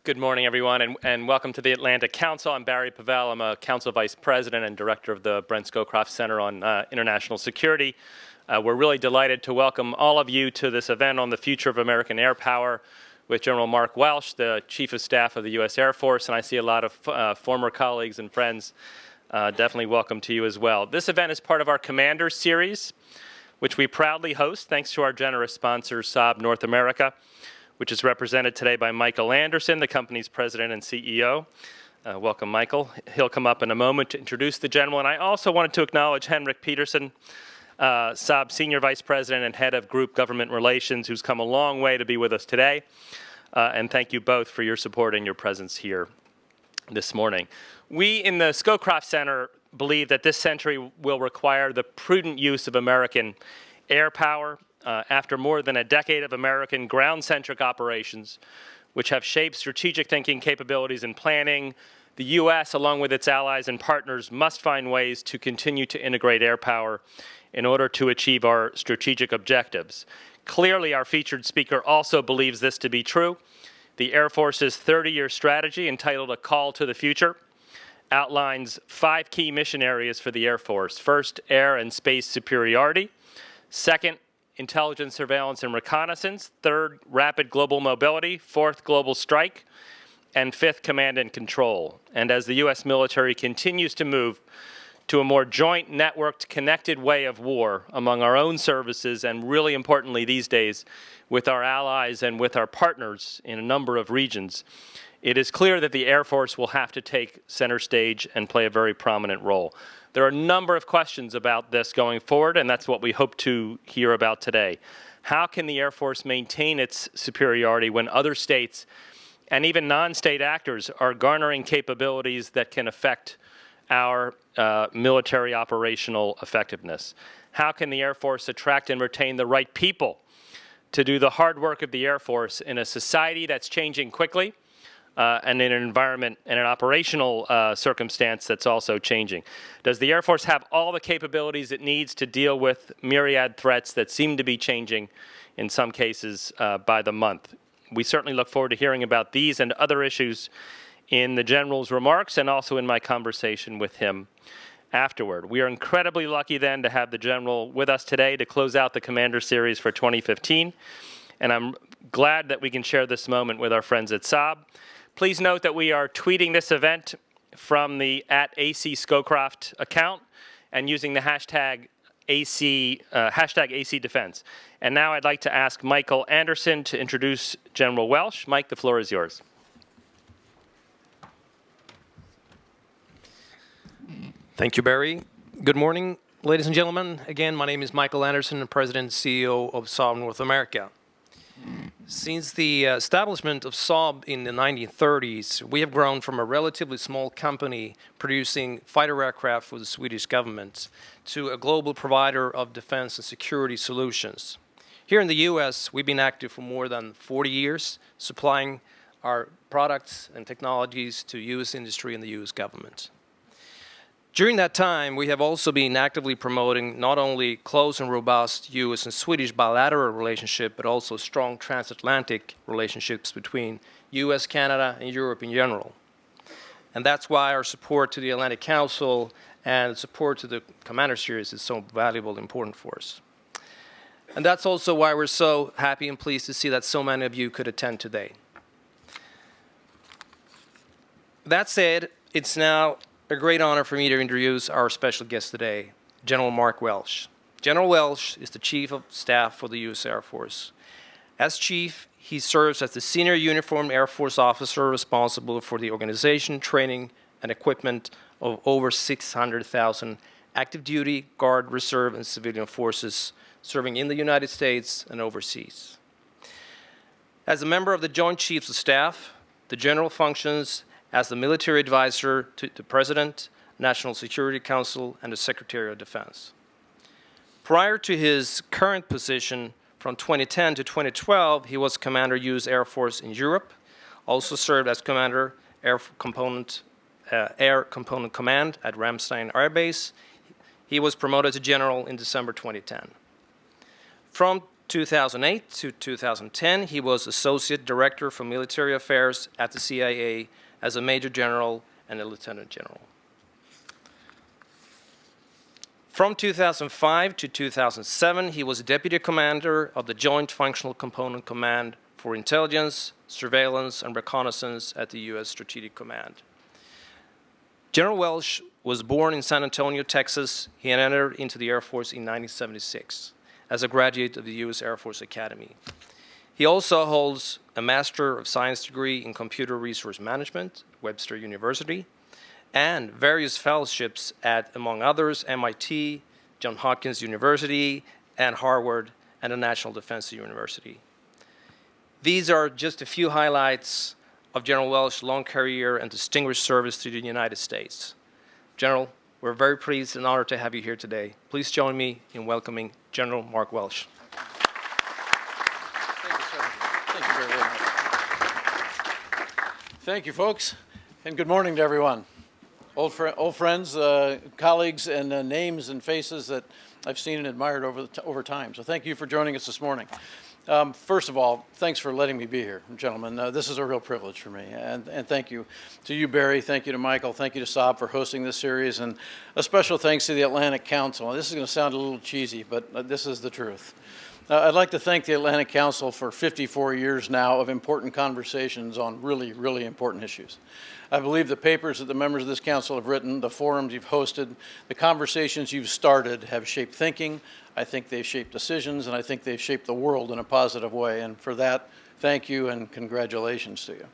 Good morning, everyone, and welcome to the Atlantic Council. I'm Barry Pavel. I'm a Council Vice President and Director of the Brent Scowcroft Center on International Security. We're really delighted to welcome all of you to this event on the future of American air power with General Mark Welsh, the Chief of Staff of the U.S. Air Force, and I see a lot of former colleagues and friends. Definitely welcome to you as well. This event is part of our Commander Series, which we proudly host thanks to our generous sponsor, Saab North America, which is represented today by Michael Anderson, the company's president and CEO. Welcome, Michael. He'll come up in a moment to introduce the general. And I also wanted to acknowledge Henrik Peterson, Saab Senior Vice President and Head of Group Government Relations, who's come a long way to be with us today. And thank you both for your support and your presence here this morning. We in the Scowcroft Center believe that this century will require the prudent use of American air power. After more than a decade of American ground-centric operations, which have shaped strategic thinking capabilities and planning, the U.S., along with its allies and partners, must find ways to continue to integrate air power in order to achieve our strategic objectives. Clearly, our featured speaker also believes this to be true. The Air Force's 30-year strategy, entitled A Call to the Future, outlines 5 key mission areas for the Air Force. First, air and space superiority. Second, intelligence, surveillance, and reconnaissance. Third, rapid global mobility. Fourth, global strike. And fifth, command and control. And as the U.S. military continues to move to a more joint, networked, connected way of war among our own services, and really importantly these days, with our allies and with our partners in a number of regions, it is clear that the Air Force will have to take center stage and play a very prominent role. There are a number of questions about this going forward, and that's what we hope to hear about today. How can the Air Force maintain its superiority when other states and even non-state actors are garnering capabilities that can affect our military operational effectiveness? How can the Air Force attract and retain the right people to do the hard work of the Air Force in a society that's changing quickly? And in an environment and an operational circumstance that's also changing. Does the Air Force have all the capabilities it needs to deal with myriad threats that seem to be changing, in some cases, by the month? We certainly look forward to hearing about these and other issues in the General's remarks and also in my conversation with him afterward. We are incredibly lucky then to have the General with us today to close out the Commander Series for 2015. And I'm glad that we can share this moment with our friends at Saab. Please note that we are tweeting this event from the @AC Scowcroft account and using the hashtag AC Defense. And now I'd like to ask Michael Anderson to introduce General Welsh. Mike, the floor is yours. Thank you, Barry. Good morning, ladies and gentlemen. Again, my name is Michael Anderson, President and CEO of Saab North America. Since the establishment of Saab in the 1930s, we have grown from a relatively small company producing fighter aircraft for the Swedish government to a global provider of defense and security solutions. Here in the U.S., we've been active for more than 40 years, supplying our products and technologies to U.S. industry and the U.S. government. During that time, we have also been actively promoting not only close and robust U.S. and Swedish bilateral relationship, but also strong transatlantic relationships between U.S., Canada, and Europe in general. And that's why our support to the Atlantic Council and support to the Commander Series is so valuable and important for us. And that's also why we're so happy and pleased to see that so many of you could attend today. That said, it's now a great honor for me to introduce our special guest today, General Mark Welsh. General Welsh is the Chief of Staff for the U.S. Air Force. As Chief, he serves as the Senior Uniformed Air Force Officer responsible for the organization, training, and equipment of over 600,000 active duty, Guard, Reserve, and civilian forces serving in the United States and overseas. As a member of the Joint Chiefs of Staff, the General functions as the military advisor to the President, National Security Council, and the Secretary of Defense. Prior to his current position, from 2010 to 2012, he was Commander U.S. Air Force in Europe, also served as Commander Air Component Command at Ramstein Air Base. He was promoted to General in December 2010. From 2008 to 2010, he was Associate Director for Military Affairs at the CIA as a Major General and a Lieutenant General. From 2005 to 2007, he was Deputy Commander of the Joint Functional Component Command for Intelligence, Surveillance, and Reconnaissance at the U.S. Strategic Command. General Welsh was born in San Antonio, Texas. He entered into the Air Force in 1976 as a graduate of the U.S. Air Force Academy. He also holds a Master of Science degree in Computer Resource Management, Webster University, and various fellowships at, among others, MIT, Johns Hopkins University, and Harvard, and the National Defense University. These are just a few highlights of General Welsh's long career and distinguished service to the United States. General, we're very pleased and honored to have you here today. Please join me in welcoming General Mark Welsh. Thank you, sir. Thank you very much. Thank you, folks, and good morning to everyone. Old friends, colleagues, and names and faces that I've seen and admired over time. So thank you for joining us this morning. First of all, thanks for letting me be here, gentlemen. This is a real privilege for me, and thank you to you, Barry. Thank you to Michael. Thank you to Saab for hosting this series, and a special thanks to the Atlantic Council. This is going to sound a little cheesy, but this is the truth. I'd like to thank the Atlantic Council for 54 years now of important conversations on really, really important issues. I believe the papers that the members of this council have written, the forums you've hosted, the conversations you've started have shaped thinking. I think they've shaped decisions, and I think they've shaped the world in a positive way. And for that, thank you and congratulations to you.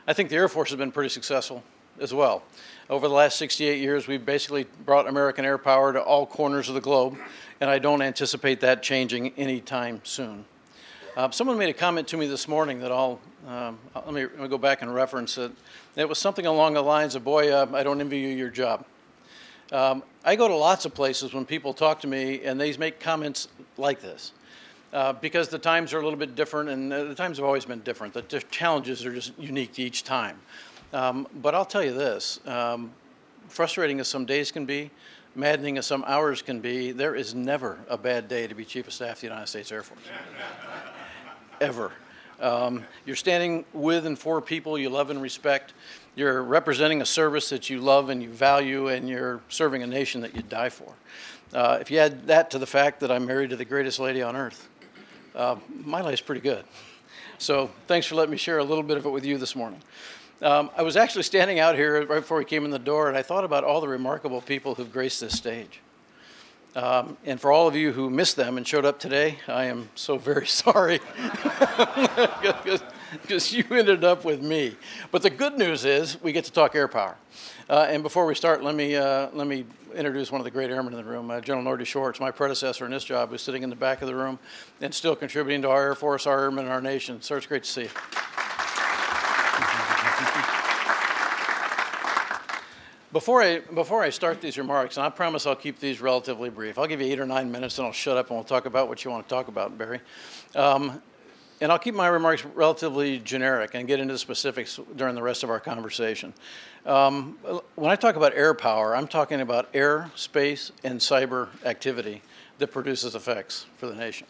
I think the Air Force has been pretty successful as well. Over the last 68 years, we've basically brought American air power to all corners of the globe, and I don't anticipate that changing anytime soon. Someone made a comment to me this morning that let me go back and reference it. It was something along the lines of, boy, I don't envy you your job. I go to lots of places when people talk to me and they make comments like this because the times are a little bit different, and the times have always been different. The challenges are just unique to each time. But I'll tell you this, frustrating as some days can be, maddening as some hours can be, there is never a bad day to be Chief of Staff of the United States Air Force. Ever. You're standing with and for people you love and respect. You're representing a service that you love and you value, and you're serving a nation that you die for. If you add that to the fact that I'm married to the greatest lady on earth, my life's pretty good. So thanks for letting me share a little bit of it with you this morning. I was actually standing out here right before we came in the door, and I thought about all the remarkable people who've graced this stage. And for all of you who missed them and showed up today, I am so very sorry because you ended up with me. But the good news is we get to talk air power. And before we start, let me introduce one of the great airmen in the room, General Nordy Schwartz, my predecessor in this job, who's sitting in the back of the room and still contributing to our Air Force, our airmen, and our nation. Sir, it's great to see you. Before I start these remarks, and I promise I'll keep these relatively brief. I'll give you 8 or 9 minutes, and I'll shut up, and we'll talk about what you want to talk about, Barry. And I'll keep my remarks relatively generic and get into the specifics during the rest of our conversation. When I talk about air power, I'm talking about air, space, and cyber activity that produces effects for the nation.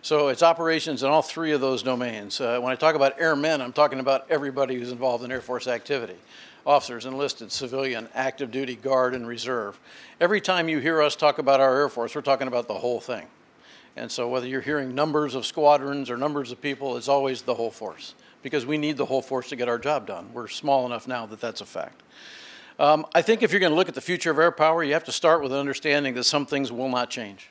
So it's operations in all three of those domains. When I talk about airmen, I'm talking about everybody who's involved in Air Force activity. Officers, enlisted, civilian, active duty, guard, and reserve. Every time you hear us talk about our Air Force, we're talking about the whole thing. And so whether you're hearing numbers of squadrons or numbers of people, it's always the whole force, because we need the whole force to get our job done. We're small enough now that that's a fact. I think if you're going to look at the future of air power, you have to start with an understanding that some things will not change.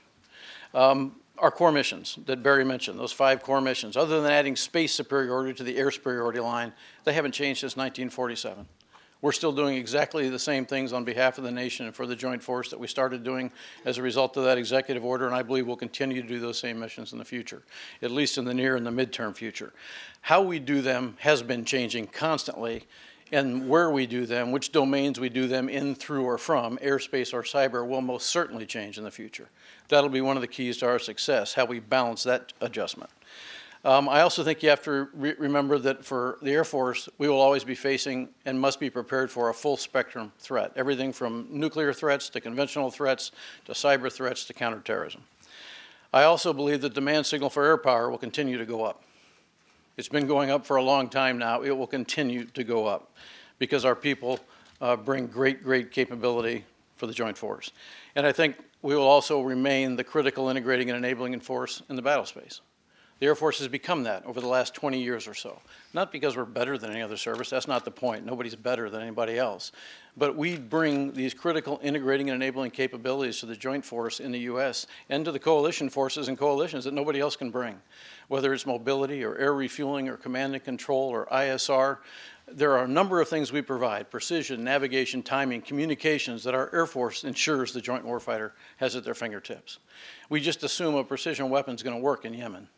Our core missions that Barry mentioned, those 5 core missions, other than adding space superiority to the air superiority line, they haven't changed since 1947. We're still doing exactly the same things on behalf of the nation and for the joint force that we started doing as a result of that executive order, and I believe we'll continue to do those same missions in the future, at least in the near and the midterm future. How we do them has been changing constantly, and where we do them, which domains we do them in, through, or from, airspace or cyber, will most certainly change in the future. That'll be one of the keys to our success, how we balance that adjustment. I also think you have to remember that for the Air Force, we will always be facing and must be prepared for a full spectrum threat, everything from nuclear threats to conventional threats to cyber threats to counterterrorism. I also believe the demand signal for air power will continue to go up. It's been going up for a long time now. It will continue to go up because our people bring great capability for the Joint Force. And I think we will also remain the critical integrating and enabling force in the battle space. The Air Force has become that over the last 20 years or so. Not because we're better than any other service, that's not the point. Nobody's better than anybody else. But we bring these critical integrating and enabling capabilities to the Joint Force in the U.S. and to the coalition forces and coalitions that nobody else can bring. Whether it's mobility or air refueling or command and control or ISR, there are a number of things we provide: precision, navigation, timing, communications, that our Air Force ensures the joint warfighter has at their fingertips. We just assume a precision weapon is going to work in Yemen,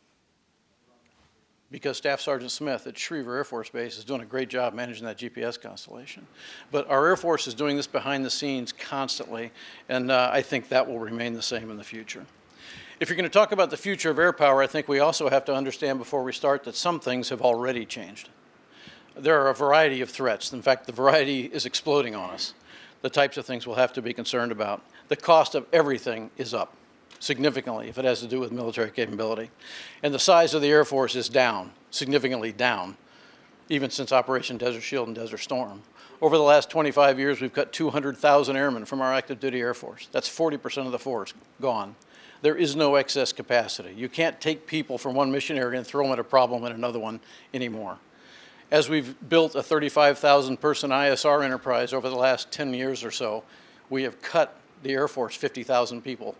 because Staff Sergeant Smith at Schriever Air Force Base is doing a great job managing that GPS constellation. But our Air Force is doing this behind the scenes constantly, and I think that will remain the same in the future. If you're going to talk about the future of air power, I think we also have to understand before we start that some things have already changed. There are a variety of threats. In fact, the variety is exploding on us. The types of things we'll have to be concerned about. The cost of everything is up significantly if it has to do with military capability. And the size of the Air Force is down, significantly down, even since Operation Desert Shield and Desert Storm. Over the last 25 years, we've cut 200,000 airmen from our active duty Air Force. That's 40% of the force gone. There is no excess capacity. You can't take people from one mission area and throw them at a problem in another one anymore. As we've built a 35,000 person ISR enterprise over the last 10 years or so, we have cut the Air Force 50,000 people,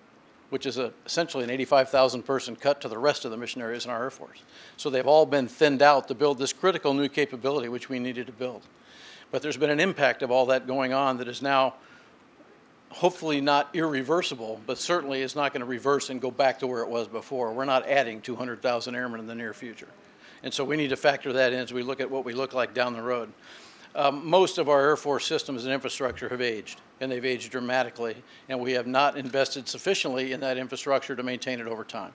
which is essentially an 85,000 person cut to the rest of the mission areas in our Air Force. So they've all been thinned out to build this critical new capability which we needed to build. But there's been an impact of all that going on that is now hopefully not irreversible, but certainly is not going to reverse and go back to where it was before. We're not adding 200,000 airmen in the near future. And so we need to factor that in as we look at what we look like down the road. Most of our Air Force systems and infrastructure have aged, and they've aged dramatically, and we have not invested sufficiently in that infrastructure to maintain it over time,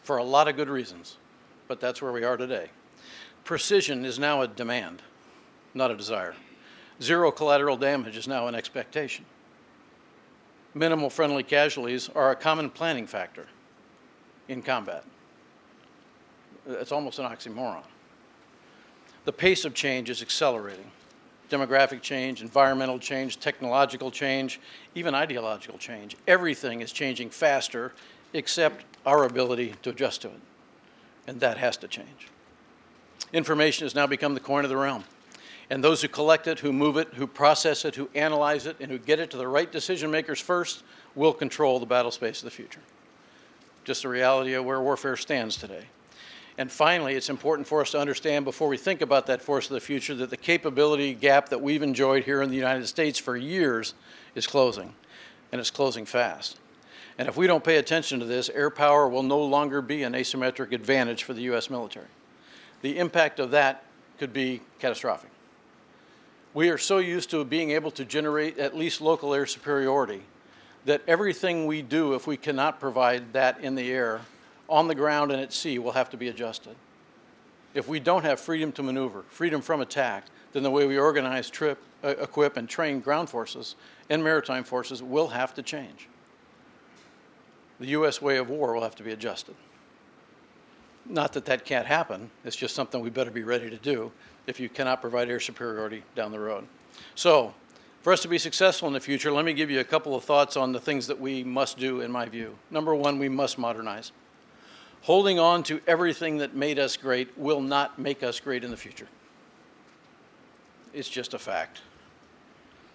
for a lot of good reasons, but that's where we are today. Precision is now a demand, not a desire. Zero collateral damage is now an expectation. Minimal friendly casualties are a common planning factor in combat. It's almost an oxymoron. The pace of change is accelerating. Demographic change, environmental change, technological change, even ideological change. Everything is changing faster except our ability to adjust to it. And that has to change. Information has now become the coin of the realm. And those who collect it, who move it, who process it, who analyze it, and who get it to the right decision makers first will control the battle space of the future. Just the reality of where warfare stands today. And finally, it's important for us to understand before we think about that force of the future that the capability gap that we've enjoyed here in the United States for years is closing, and it's closing fast. And if we don't pay attention to this, air power will no longer be an asymmetric advantage for the U.S. military. The impact of that could be catastrophic. We are so used to being able to generate at least local air superiority that everything we do, if we cannot provide that in the air, on the ground and at sea, will have to be adjusted. If we don't have freedom to maneuver, freedom from attack, then the way we organize, equip, and train ground forces and maritime forces will have to change. The U.S. way of war will have to be adjusted. Not that that can't happen, it's just something we better be ready to do if you cannot provide air superiority down the road. So, for us to be successful in the future, let me give you a couple of thoughts on the things that we must do, in my view. Number one, we must modernize. Holding on to everything that made us great will not make us great in the future. It's just a fact.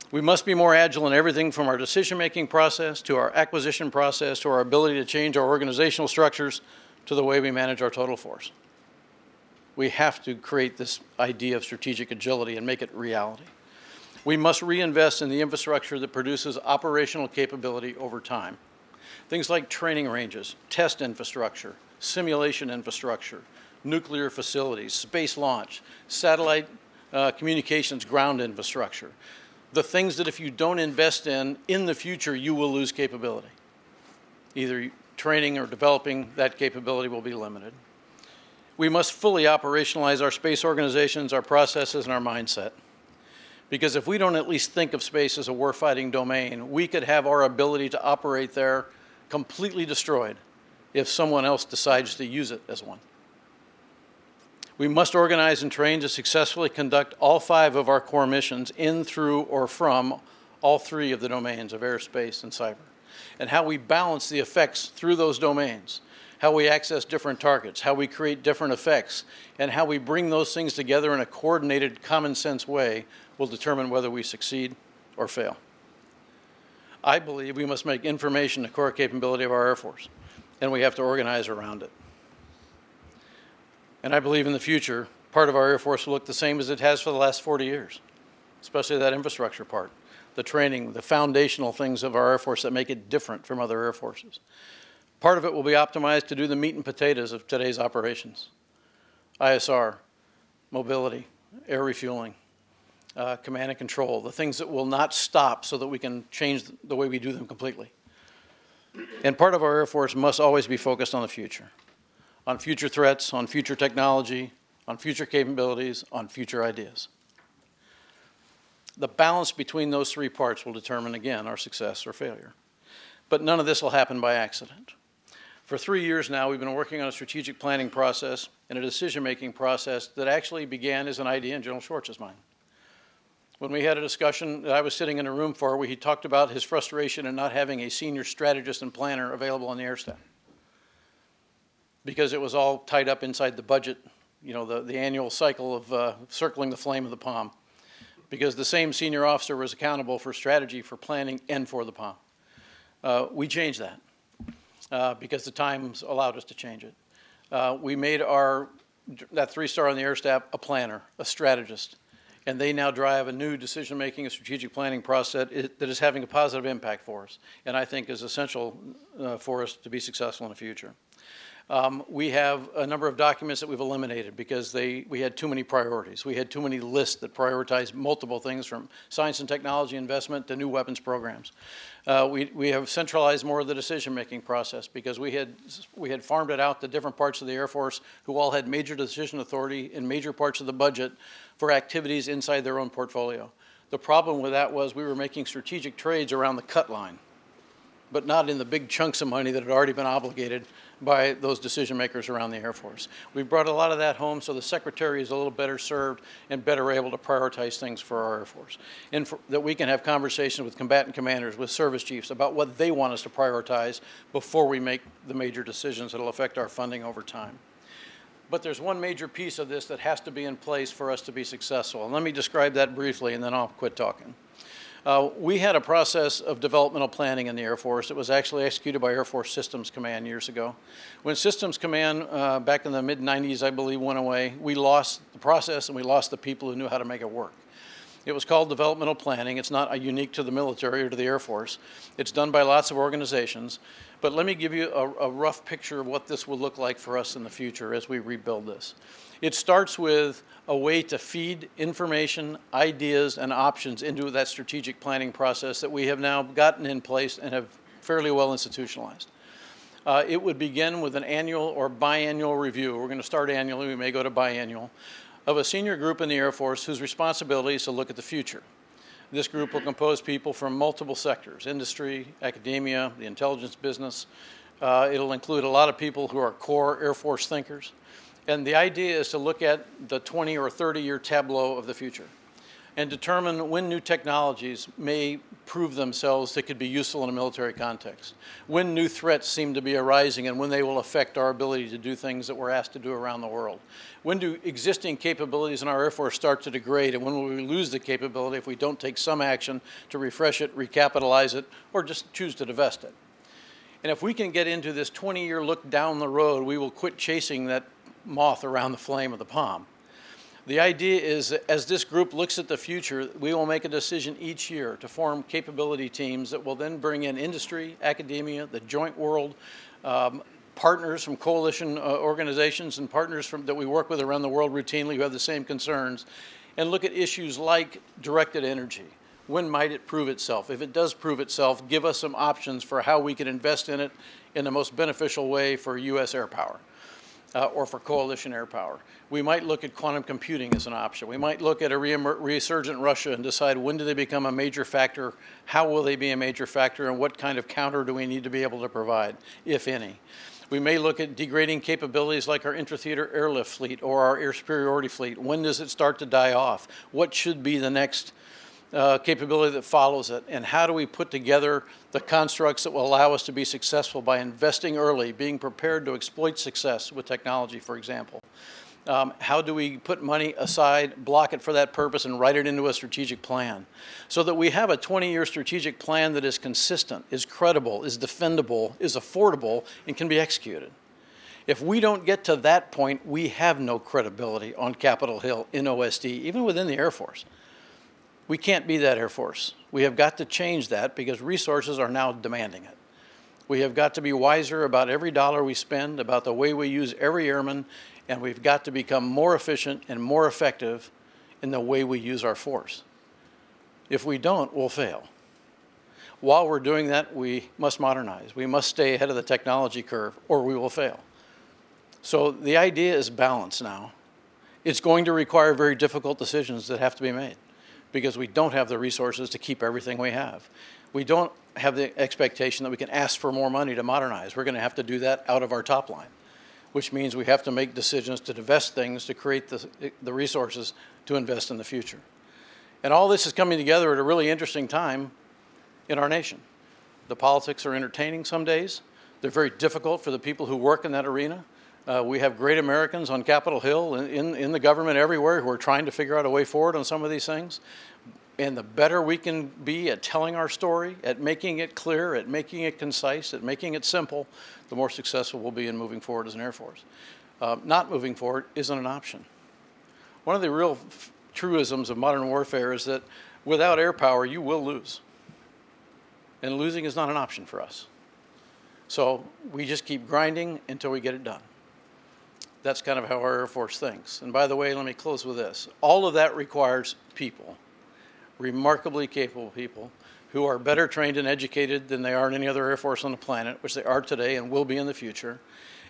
We must be more agile in everything from our decision-making process to our acquisition process to our ability to change our organizational structures to the way we manage our total force. We have to create this idea of strategic agility and make it reality. We must reinvest in the infrastructure that produces operational capability over time. Things like training ranges, test infrastructure, simulation infrastructure, nuclear facilities, space launch, satellite communications ground infrastructure. The things that if you don't invest in the future, you will lose capability. Either training or developing that capability will be limited. We must fully operationalize our space organizations, our processes, and our mindset. Because if we don't at least think of space as a warfighting domain, we could have our ability to operate there completely destroyed if someone else decides to use it as one. We must organize and train to successfully conduct all 5 of our core missions in, through, or from all 3 of the domains of airspace and cyber, and how we balance the effects through those domains, how we access different targets, how we create different effects, and how we bring those things together in a coordinated, common sense way will determine whether we succeed or fail. I believe we must make information the core capability of our Air Force, and we have to organize around it. And I believe in the future, part of our Air Force will look the same as it has for the last 40 years, especially that infrastructure part, the training, the foundational things of our Air Force that make it different from other Air Forces. Part of it will be optimized to do the meat and potatoes of today's operations. ISR, mobility, air refueling, command and control, the things that will not stop so that we can change the way we do them completely. And part of our Air Force must always be focused on the future, on future threats, on future technology, on future capabilities, on future ideas. The balance between those 3 parts will determine, again, our success or failure. But none of this will happen by accident. For 3 years now, we've been working on a strategic planning process and a decision-making process that actually began as an idea in General Schwartz's mind. When we had a discussion that I was sitting in a room for, where he talked about his frustration in not having a senior strategist and planner available on the air staff, because it was all tied up inside the budget, you know, the annual cycle of circling the flame of the palm, because the same senior officer was accountable for strategy, for planning, and for the palm. We changed that. Because the times allowed us to change it. We made that 3-star on the air staff a planner, a strategist, and they now drive a new decision-making and strategic planning process that is having a positive impact for us, and I think is essential for us to be successful in the future. We have a number of documents that we've eliminated because we had too many priorities. We had too many lists that prioritized multiple things, from science and technology investment to new weapons programs. We have centralized more of the decision-making process because we had farmed it out to different parts of the Air Force who all had major decision authority in major parts of the budget for activities inside their own portfolio. The problem with that was we were making strategic trades around the cut line, but not in the big chunks of money that had already been obligated by those decision makers around the Air Force. We brought a lot of that home so the Secretary is a little better served and better able to prioritize things for our Air Force. And that we can have conversations with combatant commanders, with service chiefs about what they want us to prioritize before we make the major decisions that will affect our funding over time. But there's one major piece of this that has to be in place for us to be successful. And let me describe that briefly and then I'll quit talking. We had a process of developmental planning in the Air Force that was actually executed by Air Force Systems Command years ago. When Systems Command, back in the mid-90s, I believe, went away, we lost the process and we lost the people who knew how to make it work. It was called developmental planning. It's not unique to the military or to the Air Force. It's done by lots of organizations. But let me give you a rough picture of what this will look like for us in the future as we rebuild this. It starts with a way to feed information, ideas, and options into that strategic planning process that we have now gotten in place and have fairly well institutionalized. It would begin with an annual or biannual review. We're going to start annually, we may go to biannual, of a senior group in the Air Force whose responsibility is to look at the future. This group will compose people from multiple sectors: industry, academia, the intelligence business. It'll include a lot of people who are core Air Force thinkers. And the idea is to look at the 20 or 30-year tableau of the future and determine when new technologies may prove themselves that could be useful in a military context, when new threats seem to be arising and when they will affect our ability to do things that we're asked to do around the world. When do existing capabilities in our Air Force start to degrade, and when will we lose the capability if we don't take some action to refresh it, recapitalize it, or just choose to divest it? And if we can get into this 20-year look down the road, we will quit chasing that moth around the flame of the palm. The idea is that as this group looks at the future, we will make a decision each year to form capability teams that will then bring in industry, academia, the joint world, partners from coalition organizations and partners that we work with around the world routinely who have the same concerns, and look at issues like directed energy. When might it prove itself? If it does prove itself, give us some options for how we can invest in it in the most beneficial way for U.S. air power. Or for coalition air power. We might look at quantum computing as an option. We might look at a resurgent Russia and decide when do they become a major factor, how will they be a major factor, and what kind of counter do we need to be able to provide, if any. We may look at degrading capabilities like our intra-theater airlift fleet or our air superiority fleet. When does it start to die off? What should be the next capability that follows it? And how do we put together the constructs that will allow us to be successful by investing early, being prepared to exploit success with technology, for example? How do we put money aside, block it for that purpose, and write it into a strategic plan so that we have a 20-year strategic plan that is consistent, is credible, is defendable, is affordable, and can be executed? If we don't get to that point, we have no credibility on Capitol Hill in OSD, even within the Air Force. We can't be that Air Force. We have got to change that because resources are now demanding it. We have got to be wiser about every dollar we spend, about the way we use every airman, and we've got to become more efficient and more effective in the way we use our force. If we don't, we'll fail. While we're doing that, we must modernize. We must stay ahead of the technology curve, or we will fail. So the idea is balance now. It's going to require very difficult decisions that have to be made because we don't have the resources to keep everything we have. We don't have the expectation that we can ask for more money to modernize. We're going to have to do that out of our top line, which means we have to make decisions to divest things to create the resources to invest in the future. And all this is coming together at a really interesting time in our nation. The politics are entertaining some days. They're very difficult for the people who work in that arena. We have great Americans on Capitol Hill, in the government everywhere, who are trying to figure out a way forward on some of these things. And the better we can be at telling our story, at making it clear, at making it concise, at making it simple, the more successful we'll be in moving forward as an Air Force. Not moving forward isn't an option. One of the real truisms of modern warfare is that without air power, you will lose. And losing is not an option for us. So we just keep grinding until we get it done. That's kind of how our Air Force thinks. And by the way, let me close with this. All of that requires people, remarkably capable people, who are better trained and educated than they are in any other Air Force on the planet, which they are today and will be in the future.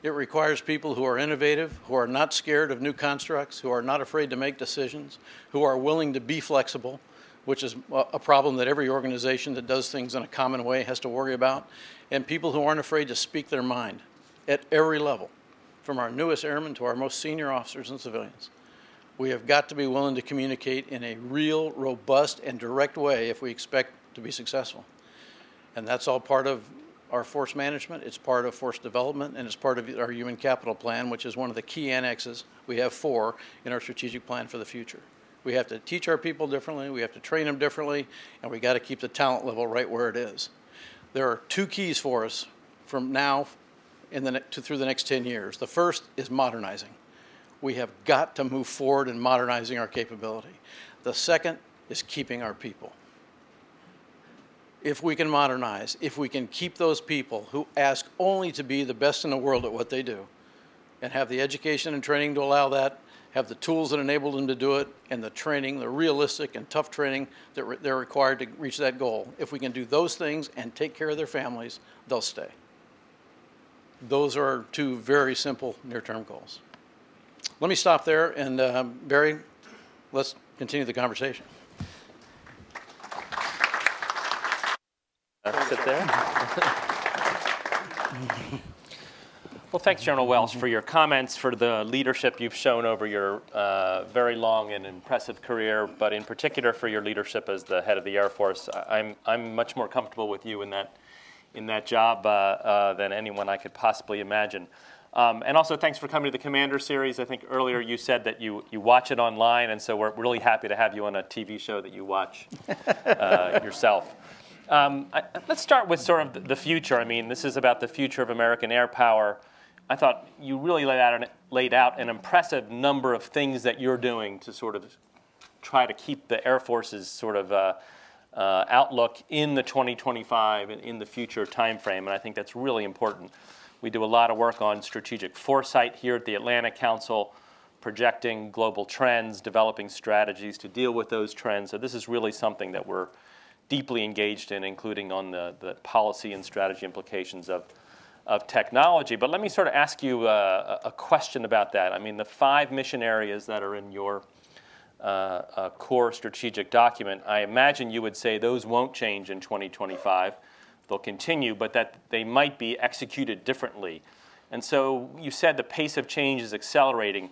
It requires people who are innovative, who are not scared of new constructs, who are not afraid to make decisions, who are willing to be flexible, which is a problem that every organization that does things in a common way has to worry about, and people who aren't afraid to speak their mind at every level, from our newest airmen to our most senior officers and civilians. We have got to be willing to communicate in a real, robust, and direct way if we expect to be successful. And that's all part of our force management, it's part of force development, and it's part of our human capital plan, which is one of the key annexes. We have 4 in our strategic plan for the future. We have to teach our people differently, we have to train them differently, and we got to keep the talent level right where it is. There are 2 keys for us from now through the next 10 years. The first is modernizing. We have got to move forward in modernizing our capability. The second is keeping our people. If we can modernize, if we can keep those people who ask only to be the best in the world at what they do, and have the education and training to allow that, have the tools that enable them to do it, and the training, the realistic and tough training that they're required to reach that goal. If we can do those things and take care of their families, they'll stay. Those are our 2 very simple near-term goals. Let me stop there, and Barry, let's continue the conversation. Sit there. Well, thanks, General Welsh, for your comments, for the leadership you've shown over your very long and impressive career, but in particular for your leadership as the head of the Air Force. I'm much more comfortable with you in that job than anyone I could possibly imagine. And also, thanks for coming to the Commander Series. I think earlier you said that you watch it online, and so we're really happy to have you on a TV show that you watch yourself. Let's start with sort of the future. I mean, this is about the future of American air power. I thought you really laid out an impressive number of things that you're doing to sort of try to keep the Air Force's sort of outlook in the 2025 and in the future timeframe, and I think that's really important. We do a lot of work on strategic foresight here at the Atlantic Council, projecting global trends, developing strategies to deal with those trends. So this is really something that we're deeply engaged in, including on the policy and strategy implications of technology. But let me sort of ask you a question about that. I mean, the 5 mission areas that are in your core strategic document, I imagine you would say those won't change in 2025. They'll continue, but that they might be executed differently. And so you said the pace of change is accelerating.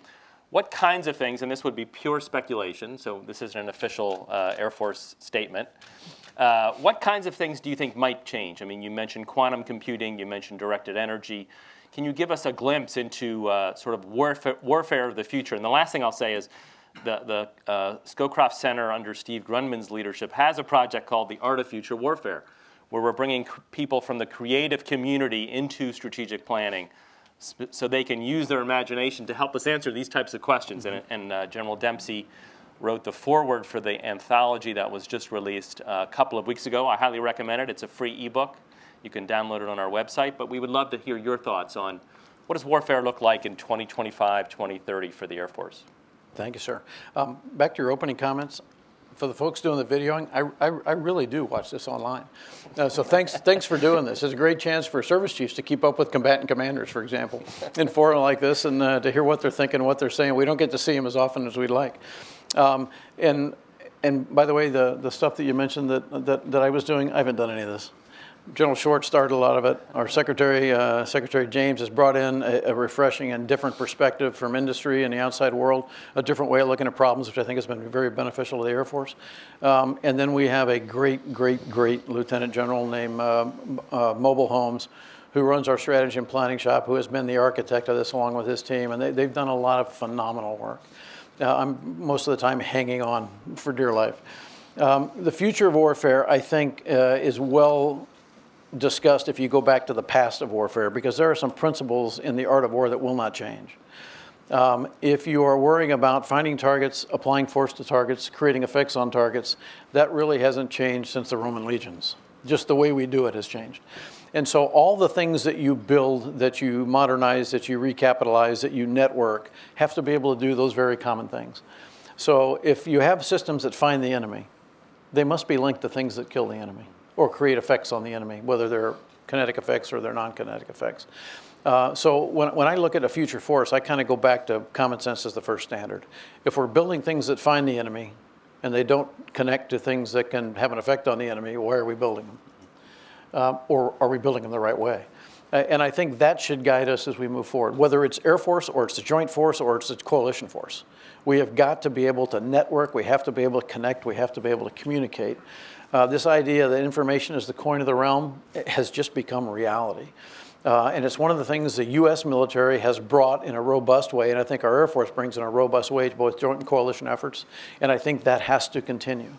What kinds of things, and this would be pure speculation, so this isn't an official Air Force statement, what kinds of things do you think might change? I mean, you mentioned quantum computing, you mentioned directed energy. Can you give us a glimpse into sort of warfare of the future? And the last thing I'll say is the Scowcroft Center under Steve Grundmann's leadership has a project called The Art of Future Warfare, where we're bringing people from the creative community into strategic planning so they can use their imagination to help us answer these types of questions. And General Dempsey wrote the foreword for the anthology that was just released a couple of weeks ago. I highly recommend it. It's a free ebook. You can download it on our website. But we would love to hear your thoughts on what does warfare look like in 2025, 2030 for the Air Force? Thank you, sir. Back to your opening comments. For the folks doing the videoing, I really do watch this online. So thanks for doing this. It's a great chance for service chiefs to keep up with combatant commanders, for example, in forum like this, and to hear what they're thinking, what they're saying. We don't get to see them as often as we'd like. And by the way, the stuff that you mentioned that I was doing, I haven't done any of this. General Short started a lot of it. Our Secretary James has brought in a refreshing and different perspective from industry and the outside world, a different way of looking at problems, which I think has been very beneficial to the Air Force. And then we have a great Lieutenant General named Mobile Holmes, who runs our strategy and planning shop, who has been the architect of this along with his team, and they've done a lot of phenomenal work. I'm most of the time hanging on for dear life. The future of warfare, I think, is well discussed if you go back to the past of warfare, because there are some principles in the art of war that will not change. If you are worrying about finding targets, applying force to targets, creating effects on targets, that really hasn't changed since the Roman legions. Just the way we do it has changed. And so all the things that you build, that you modernize, that you recapitalize, that you network, have to be able to do those very common things. So if you have systems that find the enemy, they must be linked to things that kill the enemy or create effects on the enemy, whether they're kinetic effects or they're non-kinetic effects. So when I look at a future force, I kind of go back to common sense as the first standard. If we're building things that find the enemy and they don't connect to things that can have an effect on the enemy, why are we building them? Or are we building them the right way? And I think that should guide us as we move forward, whether it's Air Force or it's a joint force or it's a coalition force. We have got to be able to network, we have to be able to connect, we have to be able to communicate. This idea that information is the coin of the realm has just become reality. And it's one of the things the U.S. military has brought in a robust way, and I think our Air Force brings in a robust way to both joint and coalition efforts, and I think that has to continue,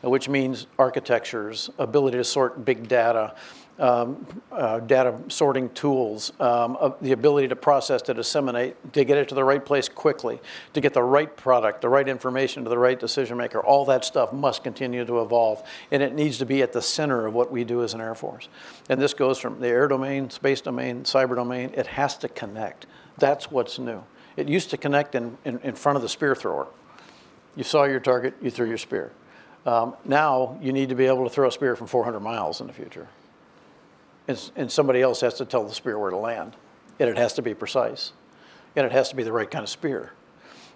which means architectures, ability to sort big data, data sorting tools, the ability to process, to disseminate, to get it to the right place quickly, to get the right product, the right information to the right decision maker. All that stuff must continue to evolve, and it needs to be at the center of what we do as an Air Force. And this goes from the air domain, space domain, cyber domain. It has to connect. That's what's new. It used to connect in front of the spear thrower. You saw your target, you threw your spear. Now you need to be able to throw a spear from 400 miles in the future. And somebody else has to tell the spear where to land. And it has to be precise. And it has to be the right kind of spear.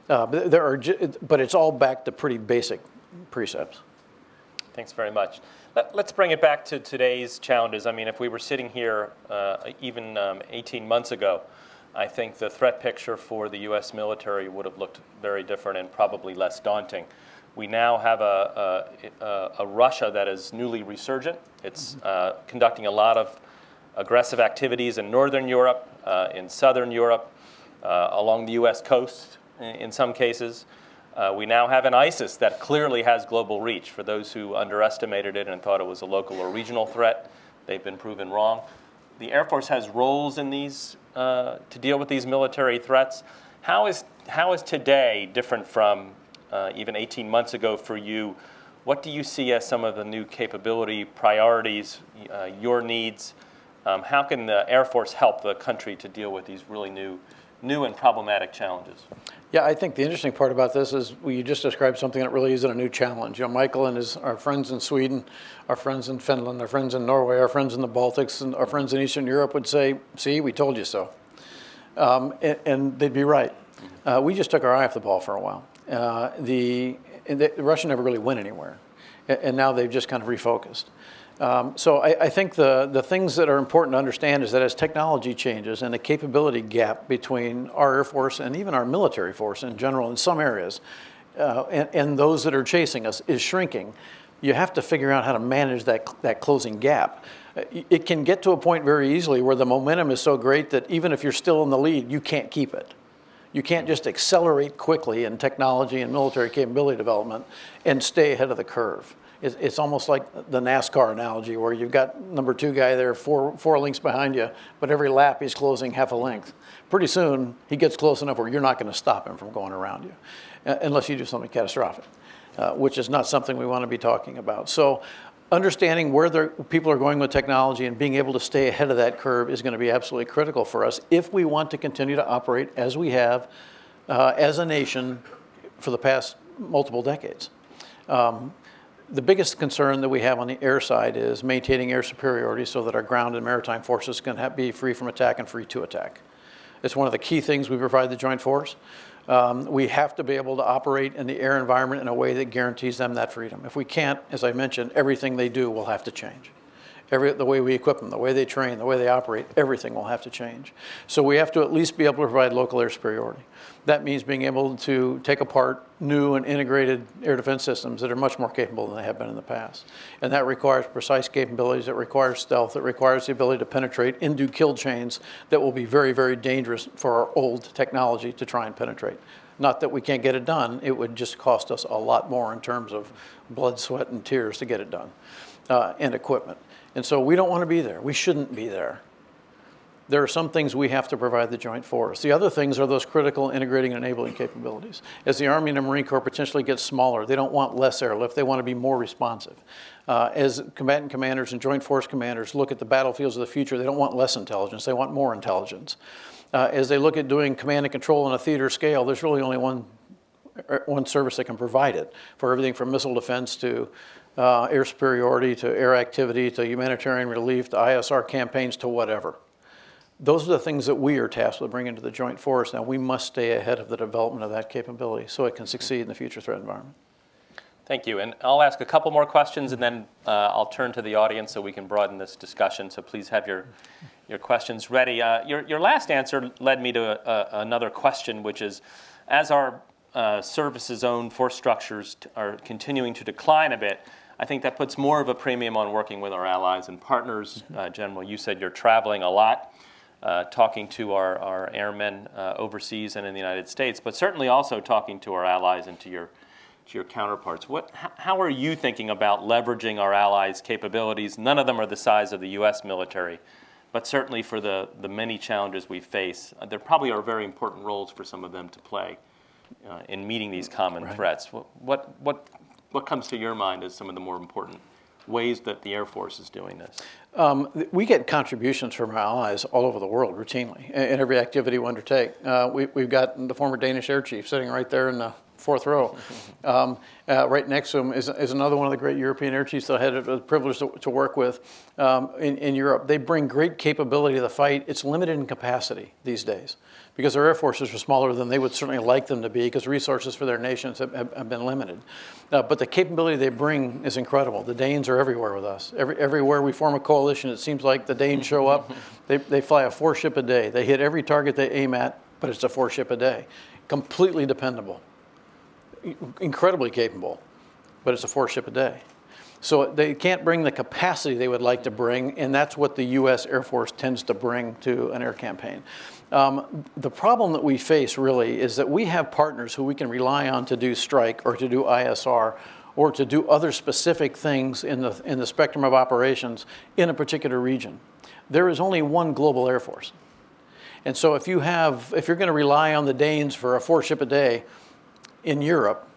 But it's all back to pretty basic precepts. Thanks very much. Let's bring it back to today's challenges. I mean, if we were sitting here even 18 months ago, I think the threat picture for the U.S. military would have looked very different and probably less daunting. We now have a Russia that is newly resurgent. It's conducting a lot of aggressive activities in Northern Europe, in Southern Europe, along the U.S. coast in some cases. We now have an ISIS that clearly has global reach. For those who underestimated it and thought it was a local or regional threat, they've been proven wrong. The Air Force has roles in these to deal with these military threats. How is today different from even 18 months ago for you? What do you see as some of the new capability priorities, your needs? How can the Air Force help the country to deal with these really new and problematic challenges? Yeah, I think the interesting part about this is you just described something that really isn't a new challenge. You know, Michael and our friends in Sweden, our friends in Finland, our friends in Norway, our friends in the Baltics, and our friends in Eastern Europe would say, see, we told you so. And they'd be right. We just took our eye off the ball for a while. Russia never really went anywhere, and now they've just kind of refocused. So I think the things that are important to understand is that as technology changes and the capability gap between our Air Force and even our military force in general in some areas, and those that are chasing us is shrinking, you have to figure out how to manage that closing gap. It can get to a point very easily where the momentum is so great that even if you're still in the lead, you can't keep it. You can't just accelerate quickly in technology and military capability development and stay ahead of the curve. It's almost like the NASCAR analogy where you've got number 2 guy there four lengths behind you, but every lap he's closing half a length. Pretty soon he gets close enough where you're not going to stop him from going around you, unless you do something catastrophic, which is not something we want to be talking about. So understanding where people are going with technology and being able to stay ahead of that curve is going to be absolutely critical for us if we want to continue to operate as we have as a nation for the past multiple decades. The biggest concern that we have on the air side is maintaining air superiority so that our ground and maritime forces can be free from attack and free to attack. It's one of the key things we provide the Joint Force. We have to be able to operate in the air environment in a way that guarantees them that freedom. If we can't, as I mentioned, everything they do will have to change. The way we equip them, the way they train, the way they operate, everything will have to change. So we have to at least be able to provide local air superiority. That means being able to take apart new and integrated air defense systems that are much more capable than they have been in the past. And that requires precise capabilities, it requires stealth, it requires the ability to penetrate into kill chains that will be very, very dangerous for our old technology to try and penetrate. Not that we can't get it done, it would just cost us a lot more in terms of blood, sweat, and tears to get it done, and equipment. And so we don't want to be there. We shouldn't be there. There are some things we have to provide the Joint Force. The other things are those critical integrating and enabling capabilities. As the Army and the Marine Corps potentially get smaller, they don't want less airlift, they want to be more responsive. As combatant commanders and Joint Force commanders look at the battlefields of the future, they don't want less intelligence, they want more intelligence. As they look at doing command and control on a theater scale, there's really only one service that can provide it for everything from missile defense to air superiority to air activity to humanitarian relief to ISR campaigns to whatever. Those are the things that we are tasked with bringing to the Joint Force. Now we must stay ahead of the development of that capability so it can succeed in the future threat environment. Thank you. And I'll ask a couple more questions and then I'll turn to the audience so we can broaden this discussion. So please have your questions ready. Your last answer led me to another question, which is, as our services' own force structures are continuing to decline a bit, I think that puts more of a premium on working with our allies and partners. General, you said you're traveling a lot, talking to our airmen overseas and in the United States, but certainly also talking to our allies and to your counterparts. How are you thinking about leveraging our allies' capabilities? None of them are the size of the U.S. military, but certainly for the many challenges we face, there probably are very important roles for some of them to play in meeting these common threats. What comes to your mind as some of the more important ways that the Air Force is doing this? We get contributions from our allies all over the world routinely in every activity we undertake. We've got the former Danish Air Chief sitting right there in the fourth row. Right next to him is another one of the great European Air Chiefs that I had the privilege to work with in Europe. They bring great capability to the fight. It's limited in capacity these days because their air forces are smaller than they would certainly like them to be because resources for their nations have been limited. But the capability they bring is incredible. The Danes are everywhere with us. Everywhere we form a coalition, it seems like the Danes show up. They fly a 4-ship a day. They hit every target they aim at, but it's a 4-ship a day. Completely dependable. Incredibly capable, but it's a 4-ship a day. So they can't bring the capacity they would like to bring, and that's what the U.S. Air Force tends to bring to an air campaign. The problem that we face really is that we have partners who we can rely on to do strike or to do ISR or to do other specific things in the spectrum of operations in a particular region. There is only one global Air Force. And so if you're going to rely on the Danes for a 4-ship a day in Europe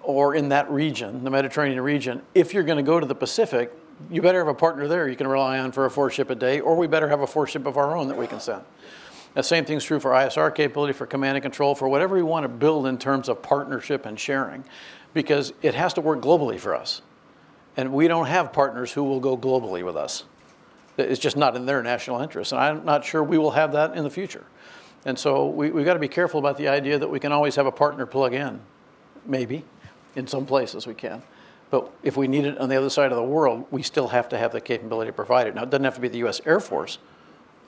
or in that region, the Mediterranean region, if you're going to go to the Pacific, you better have a partner there you can rely on for a 4-ship a day, or we better have a 4-ship of our own that we can send. The same thing's true for ISR capability, for command and control, for whatever we want to build in terms of partnership and sharing, because it has to work globally for us. And we don't have partners who will go globally with us. It's just not in their national interest, and I'm not sure we will have that in the future. And so we've got to be careful about the idea that we can always have a partner plug in. Maybe. In some places we can. But if we need it on the other side of the world, we still have to have the capability to provide it. Now, it doesn't have to be the U.S. Air Force.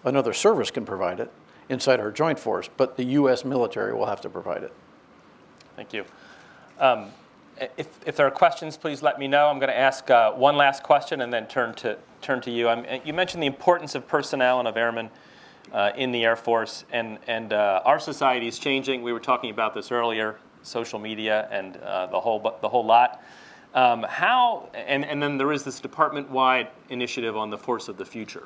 Another service can provide it inside our joint force, but the U.S. military will have to provide it. Thank you. If there are questions, please let me know. I'm going to ask one last question and then turn to you. You mentioned the importance of personnel and of airmen in the Air Force, and our society is changing. We were talking about this earlier, social media and the whole lot. And then there is this department-wide initiative on the Force of the Future.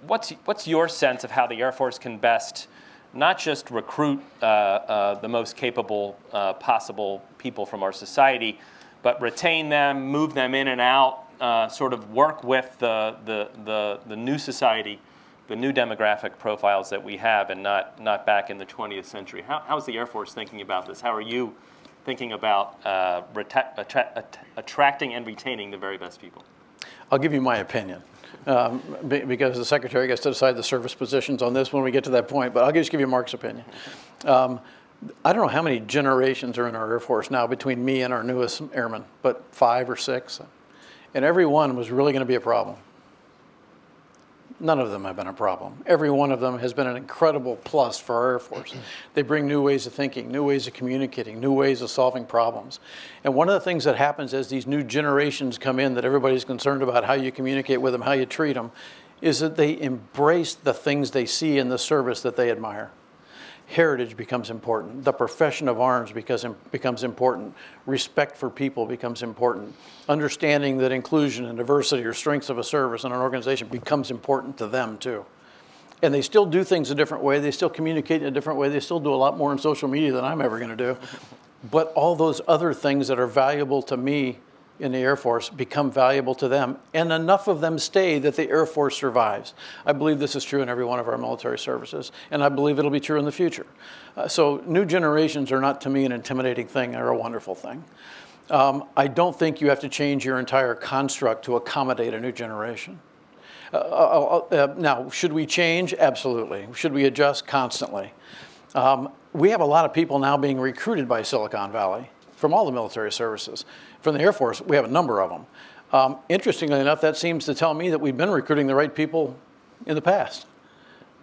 What's your sense of how the Air Force can best not just recruit the most capable possible people from our society, but retain them, move them in and out, sort of work with the new society, the new demographic profiles that we have, and not back in the 20th century? How is the Air Force thinking about this? How are you thinking about attracting and retaining the very best people? I'll give you my opinion. Because the Secretary gets to decide the service positions on this when we get to that point, but I'll just give you Mark's opinion. I don't know how many generations are in our Air Force now between me and our newest airmen, but 5 or 6. And every one was really going to be a problem. None of them have been a problem. Every one of them has been an incredible plus for our Air Force. They bring new ways of thinking, new ways of communicating, new ways of solving problems. And one of the things that happens as these new generations come in that everybody's concerned about how you communicate with them, how you treat them, is that they embrace the things they see in the service that they admire. Heritage becomes important. The profession of arms becomes important. Respect for people becomes important. Understanding that inclusion and diversity are strengths of a service and an organization becomes important to them too. And they still do things a different way. They still communicate in a different way. They still do a lot more on social media than I'm ever going to do. But all those other things that are valuable to me in the Air Force become valuable to them, and enough of them stay that the Air Force survives. I believe this is true in every one of our military services, and I believe it'll be true in the future. So new generations are not, to me, an intimidating thing. They're a wonderful thing. I don't think you have to change your entire construct to accommodate a new generation. Now, should we change? Absolutely. Should we adjust? Constantly. We have a lot of people now being recruited by Silicon Valley from all the military services. From the Air Force, we have a number of them. Interestingly enough, that seems to tell me that we've been recruiting the right people in the past,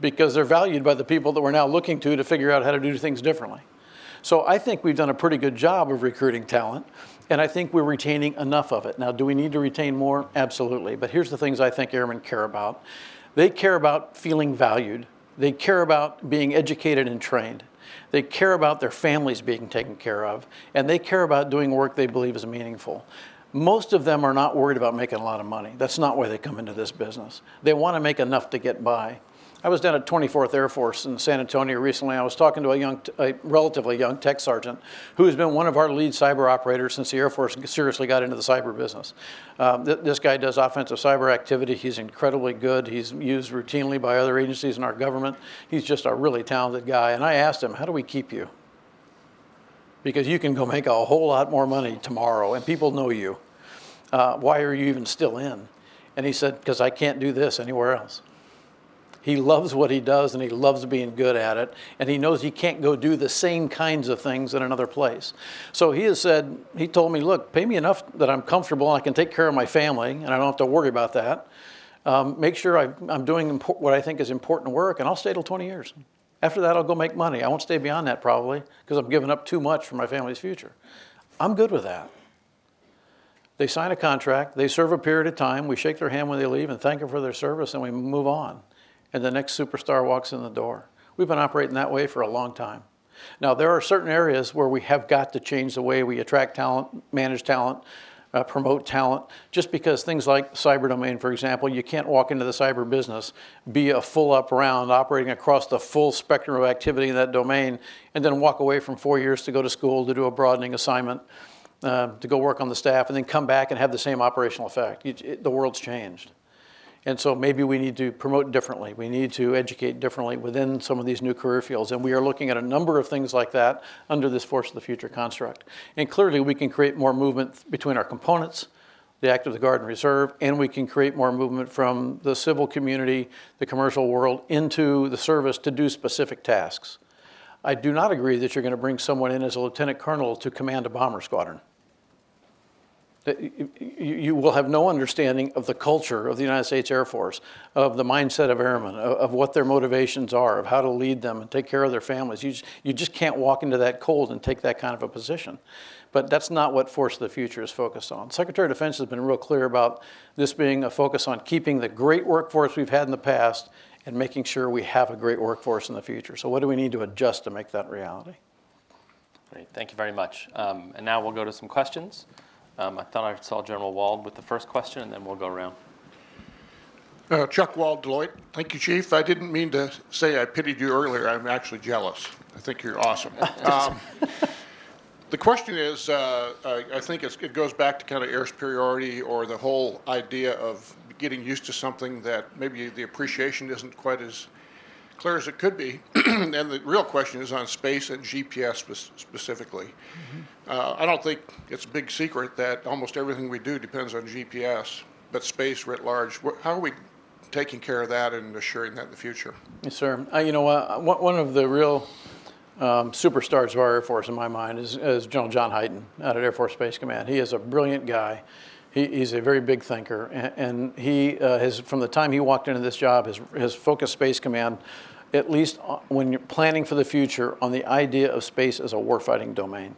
because they're valued by the people that we're now looking to figure out how to do things differently. So I think we've done a pretty good job of recruiting talent, and I think we're retaining enough of it. Now, do we need to retain more? Absolutely. But here's the things I think airmen care about. They care about feeling valued. They care about being educated and trained. They care about their families being taken care of, and they care about doing work they believe is meaningful. Most of them are not worried about making a lot of money. That's not why they come into this business. They want to make enough to get by. I was down at 24th Air Force in San Antonio recently. I was talking to a relatively young tech sergeant who has been one of our lead cyber operators since the Air Force seriously got into the cyber business. This guy does offensive cyber activity. He's incredibly good. He's used routinely by other agencies in our government. He's just a really talented guy. And I asked him, how do we keep you? Because you can go make a whole lot more money tomorrow, and people know you. Why are you even still in? And he said, because I can't do this anywhere else. He loves what he does, and he loves being good at it, and he knows he can't go do the same kinds of things in another place. So he has said, he told me, look, pay me enough that I'm comfortable and I can take care of my family, and I don't have to worry about that. Make sure I'm doing what I think is important work, and I'll stay till 20 years. After that, I'll go make money. I won't stay beyond that probably, because I'm giving up too much for my family's future. I'm good with that. They sign a contract, they serve a period of time, we shake their hand when they leave and thank them for their service, and we move on. And the next superstar walks in the door. We've been operating that way for a long time. Now, there are certain areas where we have got to change the way we attract talent, manage talent, promote talent, just because things like cyber domain, for example, you can't walk into the cyber business, be a full up round, operating across the full spectrum of activity in that domain, and then walk away from 4 years to go to school to do a broadening assignment, to go work on the staff, and then come back and have the same operational effect. The world's changed. And so maybe we need to promote differently. We need to educate differently within some of these new career fields. And we are looking at a number of things like that under this Force of the Future construct. And clearly we can create more movement between our components, the active, the Guard, and Reserve, and we can create more movement from the civil community, the commercial world, into the service to do specific tasks. I do not agree that you're going to bring someone in as a lieutenant colonel to command a bomber squadron. You will have no understanding of the culture of the United States Air Force, of the mindset of airmen, of what their motivations are, of how to lead them and take care of their families. You just can't walk into that cold and take that kind of a position. But that's not what Force of the Future is focused on. Secretary of Defense has been real clear about this being a focus on keeping the great workforce we've had in the past and making sure we have a great workforce in the future. So what do we need to adjust to make that reality? Great, thank you very much. And now we'll go to some questions. I thought I saw General Wald with the first question, and then we'll go around. Chuck Wald, Deloitte. Thank you, Chief. I didn't mean to say I pitied you earlier. I'm actually jealous. I think you're awesome. The question is, I think it goes back to kind of air superiority, or the whole idea of getting used to something that maybe the appreciation isn't quite as clear as it could be. And the real question is on space and GPS specifically. I don't think it's a big secret that almost everything we do depends on GPS, but space writ large. How are we taking care of that and assuring that in the future? Yes, sir. You know, one of the real superstars of our Air Force, in my mind, is General John Hyten out at Air Force Space Command. He is a brilliant guy. He's a very big thinker, and he has, from the time he walked into this job, has focused Space Command, at least when you're planning for the future, on the idea of space as a warfighting domain.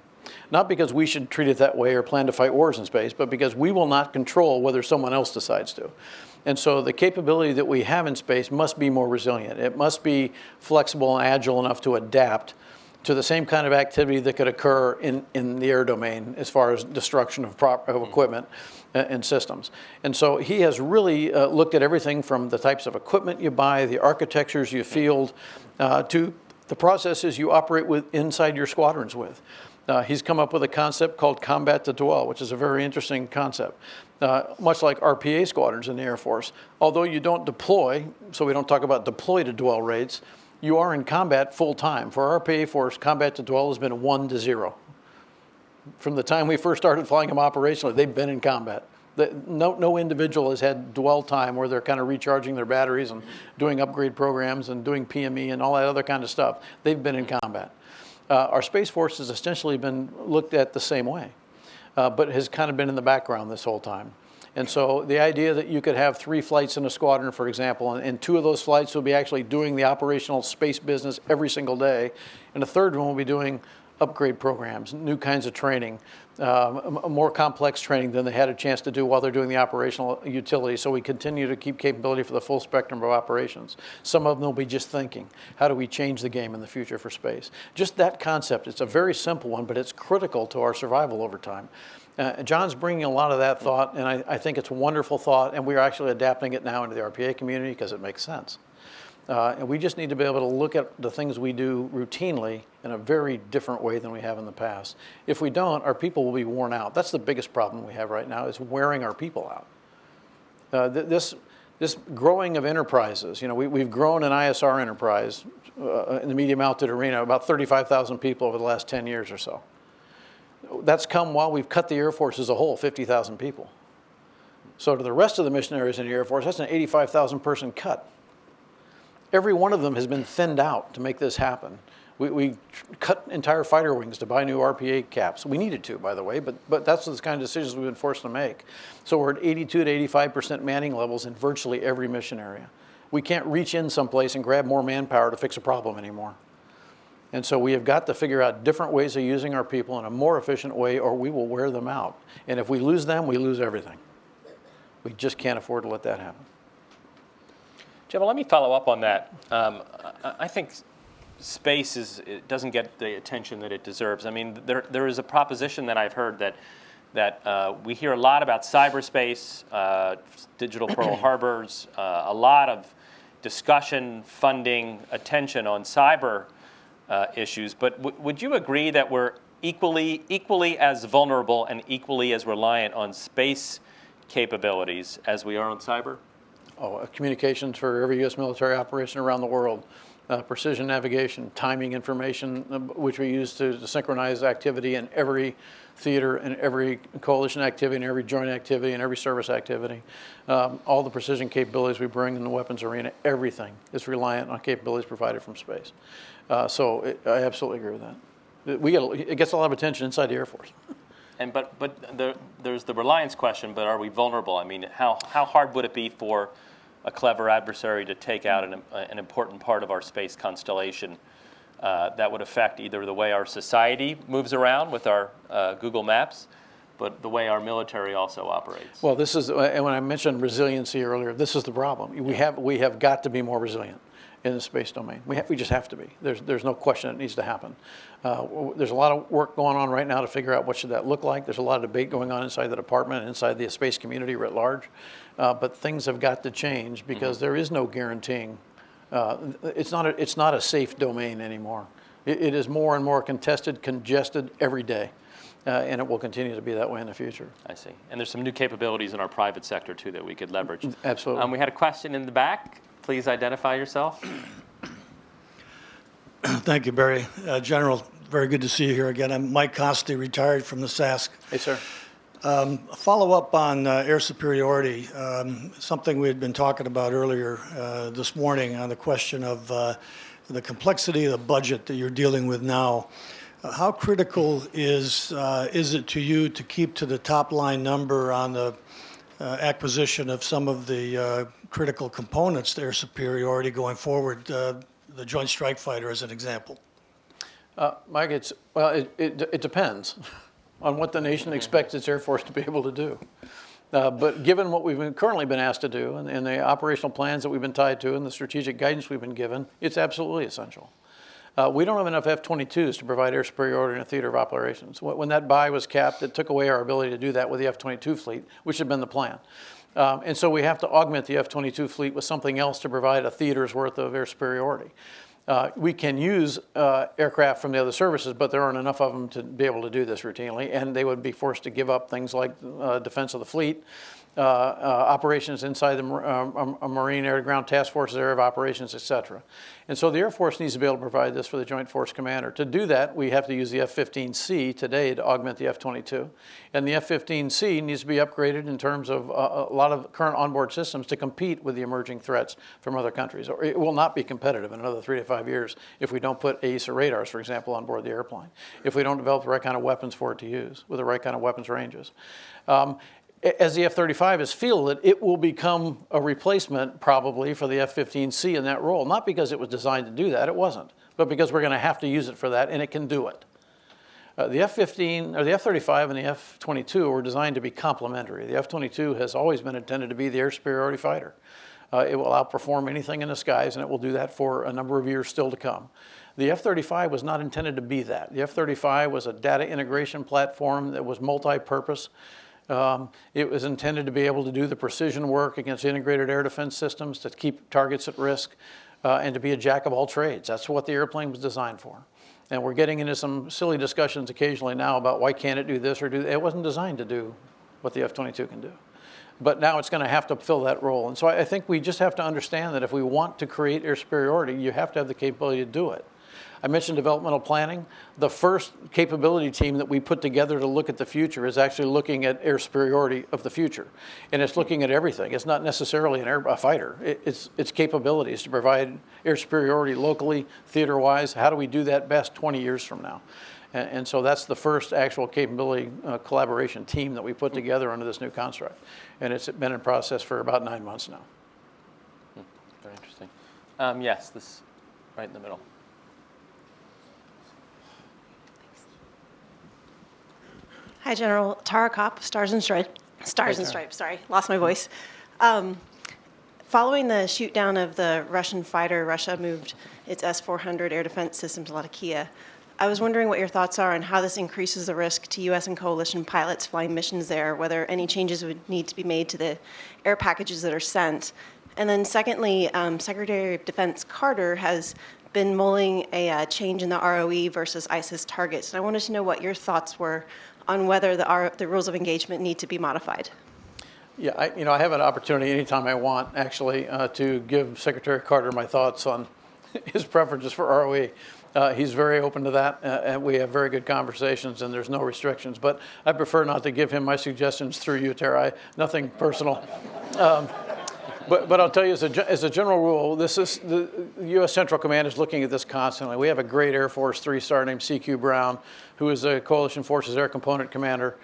Not because we should treat it that way or plan to fight wars in space, but because we will not control whether someone else decides to. And so the capability that we have in space must be more resilient. It must be flexible and agile enough to adapt to the same kind of activity that could occur in the air domain as far as destruction of equipment and systems. And so he has really looked at everything from the types of equipment you buy, the architectures you field, to the processes you operate with inside your squadrons with. He's come up with a concept called combat to dwell, which is a very interesting concept. Much like RPA squadrons in the Air Force, although you don't deploy, so we don't talk about deploy to dwell rates, you are in combat full time. For our RPA force, combat to dwell has been 1 to 0. From the time we first started flying them operationally, they've been in combat. No individual has had dwell time where they're kind of recharging their batteries and doing upgrade programs and doing PME and all that other kind of stuff. They've been in combat. Our Space Force has essentially been looked at the same way, but has kind of been in the background this whole time. And so the idea that you could have 3 flights in a squadron, for example, and 2 of those flights will be actually doing the operational space business every single day, and a third one will be doing upgrade programs, new kinds of training, more complex training than they had a chance to do while they're doing the operational utility. So we continue to keep capability for the full spectrum of operations. Some of them will be just thinking, how do we change the game in the future for space? Just that concept, it's a very simple one, but it's critical to our survival over time. John's bringing a lot of that thought, and I think it's a wonderful thought, and we're actually adapting it now into the RPA community because it makes sense. And we just need to be able to look at the things we do routinely in a very different way than we have in the past. If we don't, our people will be worn out. That's the biggest problem we have right now, is wearing our people out. This growing of enterprises, you know, we've grown an ISR enterprise in the medium altitude arena, about 35,000 people over the last 10 years or so. That's come while we've cut the Air Force as a whole, 50,000 people. So to the rest of the mission areas in the Air Force, that's an 85,000 person cut. Every one of them has been thinned out to make this happen. We cut entire fighter wings to buy new RPA caps. We needed to, by the way, but that's the kind of decisions we've been forced to make. So we're at 82 to 85% manning levels in virtually every mission area. We can't reach in someplace and grab more manpower to fix a problem anymore. And so we have got to figure out different ways of using our people in a more efficient way, or we will wear them out. And if we lose them, we lose everything. We just can't afford to let that happen. Jim, let me follow up on that. I think space it doesn't get the attention that it deserves. I mean, there is a proposition that I've heard that we hear a lot about cyberspace, digital Pearl Harbors, a lot of discussion, funding, attention on cyber issues. But would you agree that we're equally as vulnerable and equally as reliant on space capabilities as we are on cyber? Communications for every U.S. military operation around the world, precision navigation, timing information, which we use to synchronize activity in every theater and every coalition activity and every joint activity and every service activity. All the precision capabilities we bring in the weapons arena, everything is reliant on capabilities provided from space. I absolutely agree with that. It gets a lot of attention inside the Air Force. there's the reliance question. But are we vulnerable? I mean, how hard would it be for a clever adversary to take out an important part of our space constellation that would affect either the way our society moves around with our Google Maps, but the way our military also operates? Well, this is, and when I mentioned resiliency earlier, this is the problem. We have got to be more resilient in the space domain. We just have to be. There's no question it needs to happen. There's a lot of work going on right now to figure out what should that look like. There's a lot of debate going on inside the department and inside the space community writ large. But things have got to change because there is no guaranteeing. It's not a safe domain anymore. It is more and more contested, congested every day. And it will continue to be that way in the future. I see. And there's some new capabilities in our private sector, too, that we could leverage. Absolutely. We had a question in the back. Please identify yourself. Thank you, Barry. General, very good to see you here again. I'm Mike Costi, retired from the SASC. Hey, sir. A follow-up on air superiority, something we had been talking about earlier this morning on the question of the complexity of the budget that you're dealing with now. How critical is it to you to keep to the top line number on the acquisition of some of the critical components to air superiority going forward, the Joint Strike Fighter as an example? Mike, it depends on what the nation expects its Air Force to be able to do. But given what we've currently been asked to do and the operational plans that we've been tied to and the strategic guidance we've been given, it's absolutely essential. We don't have enough F-22s to provide air superiority in a theater of operations. When that buy was capped, it took away our ability to do that with the F-22 fleet, which had been the plan. And so we have to augment the F-22 fleet with something else to provide a theater's worth of air superiority. We can use aircraft from the other services, but there aren't enough of them to be able to do this routinely, and they would be forced to give up things like defense of the fleet, operations inside the Marine Air-to-Ground Task Force's area of operations, et cetera. And so the Air Force needs to be able to provide this for the Joint Force Commander. To do that, we have to use the F-15C today to augment the F-22. And the F-15C needs to be upgraded in terms of a lot of current onboard systems to compete with the emerging threats from other countries. Or it will not be competitive in another 3 to 5 years if we don't put AESA radars, for example, on board the airplane, if we don't develop the right kind of weapons for it to use with the right kind of weapons ranges. As the F-35 is fielded, it will become a replacement probably for the F-15C in that role, not because it was designed to do that, it wasn't, but because we're going to have to use it for that, and it can do it. The F-15 or the F-35 and the F-22 were designed to be complementary. The F-22 has always been intended to be the air superiority fighter. It will outperform anything in the skies, and it will do that for a number of years still to come. The F-35 was not intended to be that. The F-35 was a data integration platform that was multi-purpose. It was intended to be able to do the precision work against integrated air defense systems to keep targets at risk and to be a jack of all trades. That's what the airplane was designed for. And we're getting into some silly discussions occasionally now about why can't it do this or do that. It wasn't designed to do what the F-22 can do. But now it's going to have to fill that role. And so I think we just have to understand that if we want to create air superiority, you have to have the capability to do it. I mentioned developmental planning. The first capability team that we put together to look at the future is actually looking at air superiority of the future. And it's looking at everything. It's not necessarily a fighter. It's capabilities to provide air superiority locally, theater-wise. How do we do that best 20 years from now? And so that's the first actual capability collaboration team that we put together under this new construct. And it's been in process for about 9 months now. Very interesting. Yes, this right in the middle. Hi, General. Tara Kopp, Stars and Stripes. Sorry, lost my voice. Following the shoot down of the Russian fighter, Russia moved its S-400 air defense systems to Latakia. I was wondering what your thoughts are on how this increases the risk to U.S. and coalition pilots flying missions there, whether any changes would need to be made to the air packages that are sent. And then secondly, Secretary of Defense Carter has been mulling a change in the ROE versus ISIS targets. And I wanted to know what your thoughts were on whether the rules of engagement need to be modified. Yeah, I have an opportunity anytime I want, actually, to give Secretary Carter my thoughts on his preferences for ROE. He's very open to that, and we have very good conversations, and there's no restrictions. But I prefer not to give him my suggestions through you, Tara. Nothing personal. But I'll tell you, as a general rule, this is the U.S. Central Command is looking at this constantly. We have a great Air Force 3-star named C.Q. Brown, who is a Coalition Forces Air Component Commander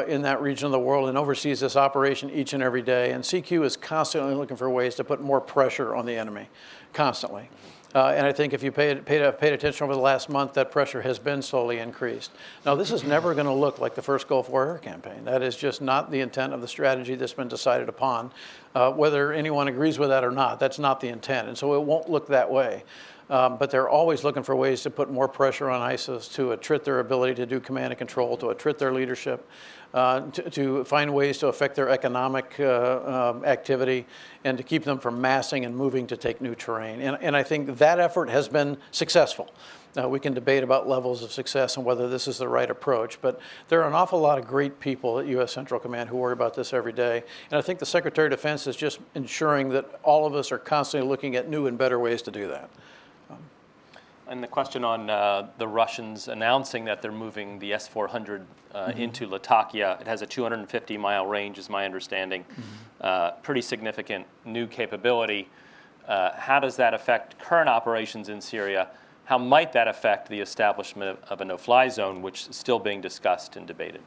in that region of the world and oversees this operation each and every day. And CQ is constantly looking for ways to put more pressure on the enemy, constantly. And I think if you paid attention over the last month, that pressure has been slowly increased. Now, this is never going to look like the first Gulf War air campaign. That is just not the intent of the strategy that's been decided upon. Whether anyone agrees with that or not, that's not the intent. And so it won't look that way. But they're always looking for ways to put more pressure on ISIS, to attrit their ability to do command and control, to attrit their leadership, to find ways to affect their economic activity, and to keep them from massing and moving to take new terrain. And I think that effort has been successful. We can debate about levels of success and whether this is the right approach, but there are an awful lot of great people at U.S. Central Command who worry about this every day. And I think the Secretary of Defense is just ensuring that all of us are constantly looking at new and better ways to do that. And the question on the Russians announcing that they're moving the S-400 into Latakia. It has a 250-mile range, is my understanding. Pretty significant new capability. How does that affect current operations in Syria? How might that affect the establishment of a no-fly zone, which is still being discussed and debated?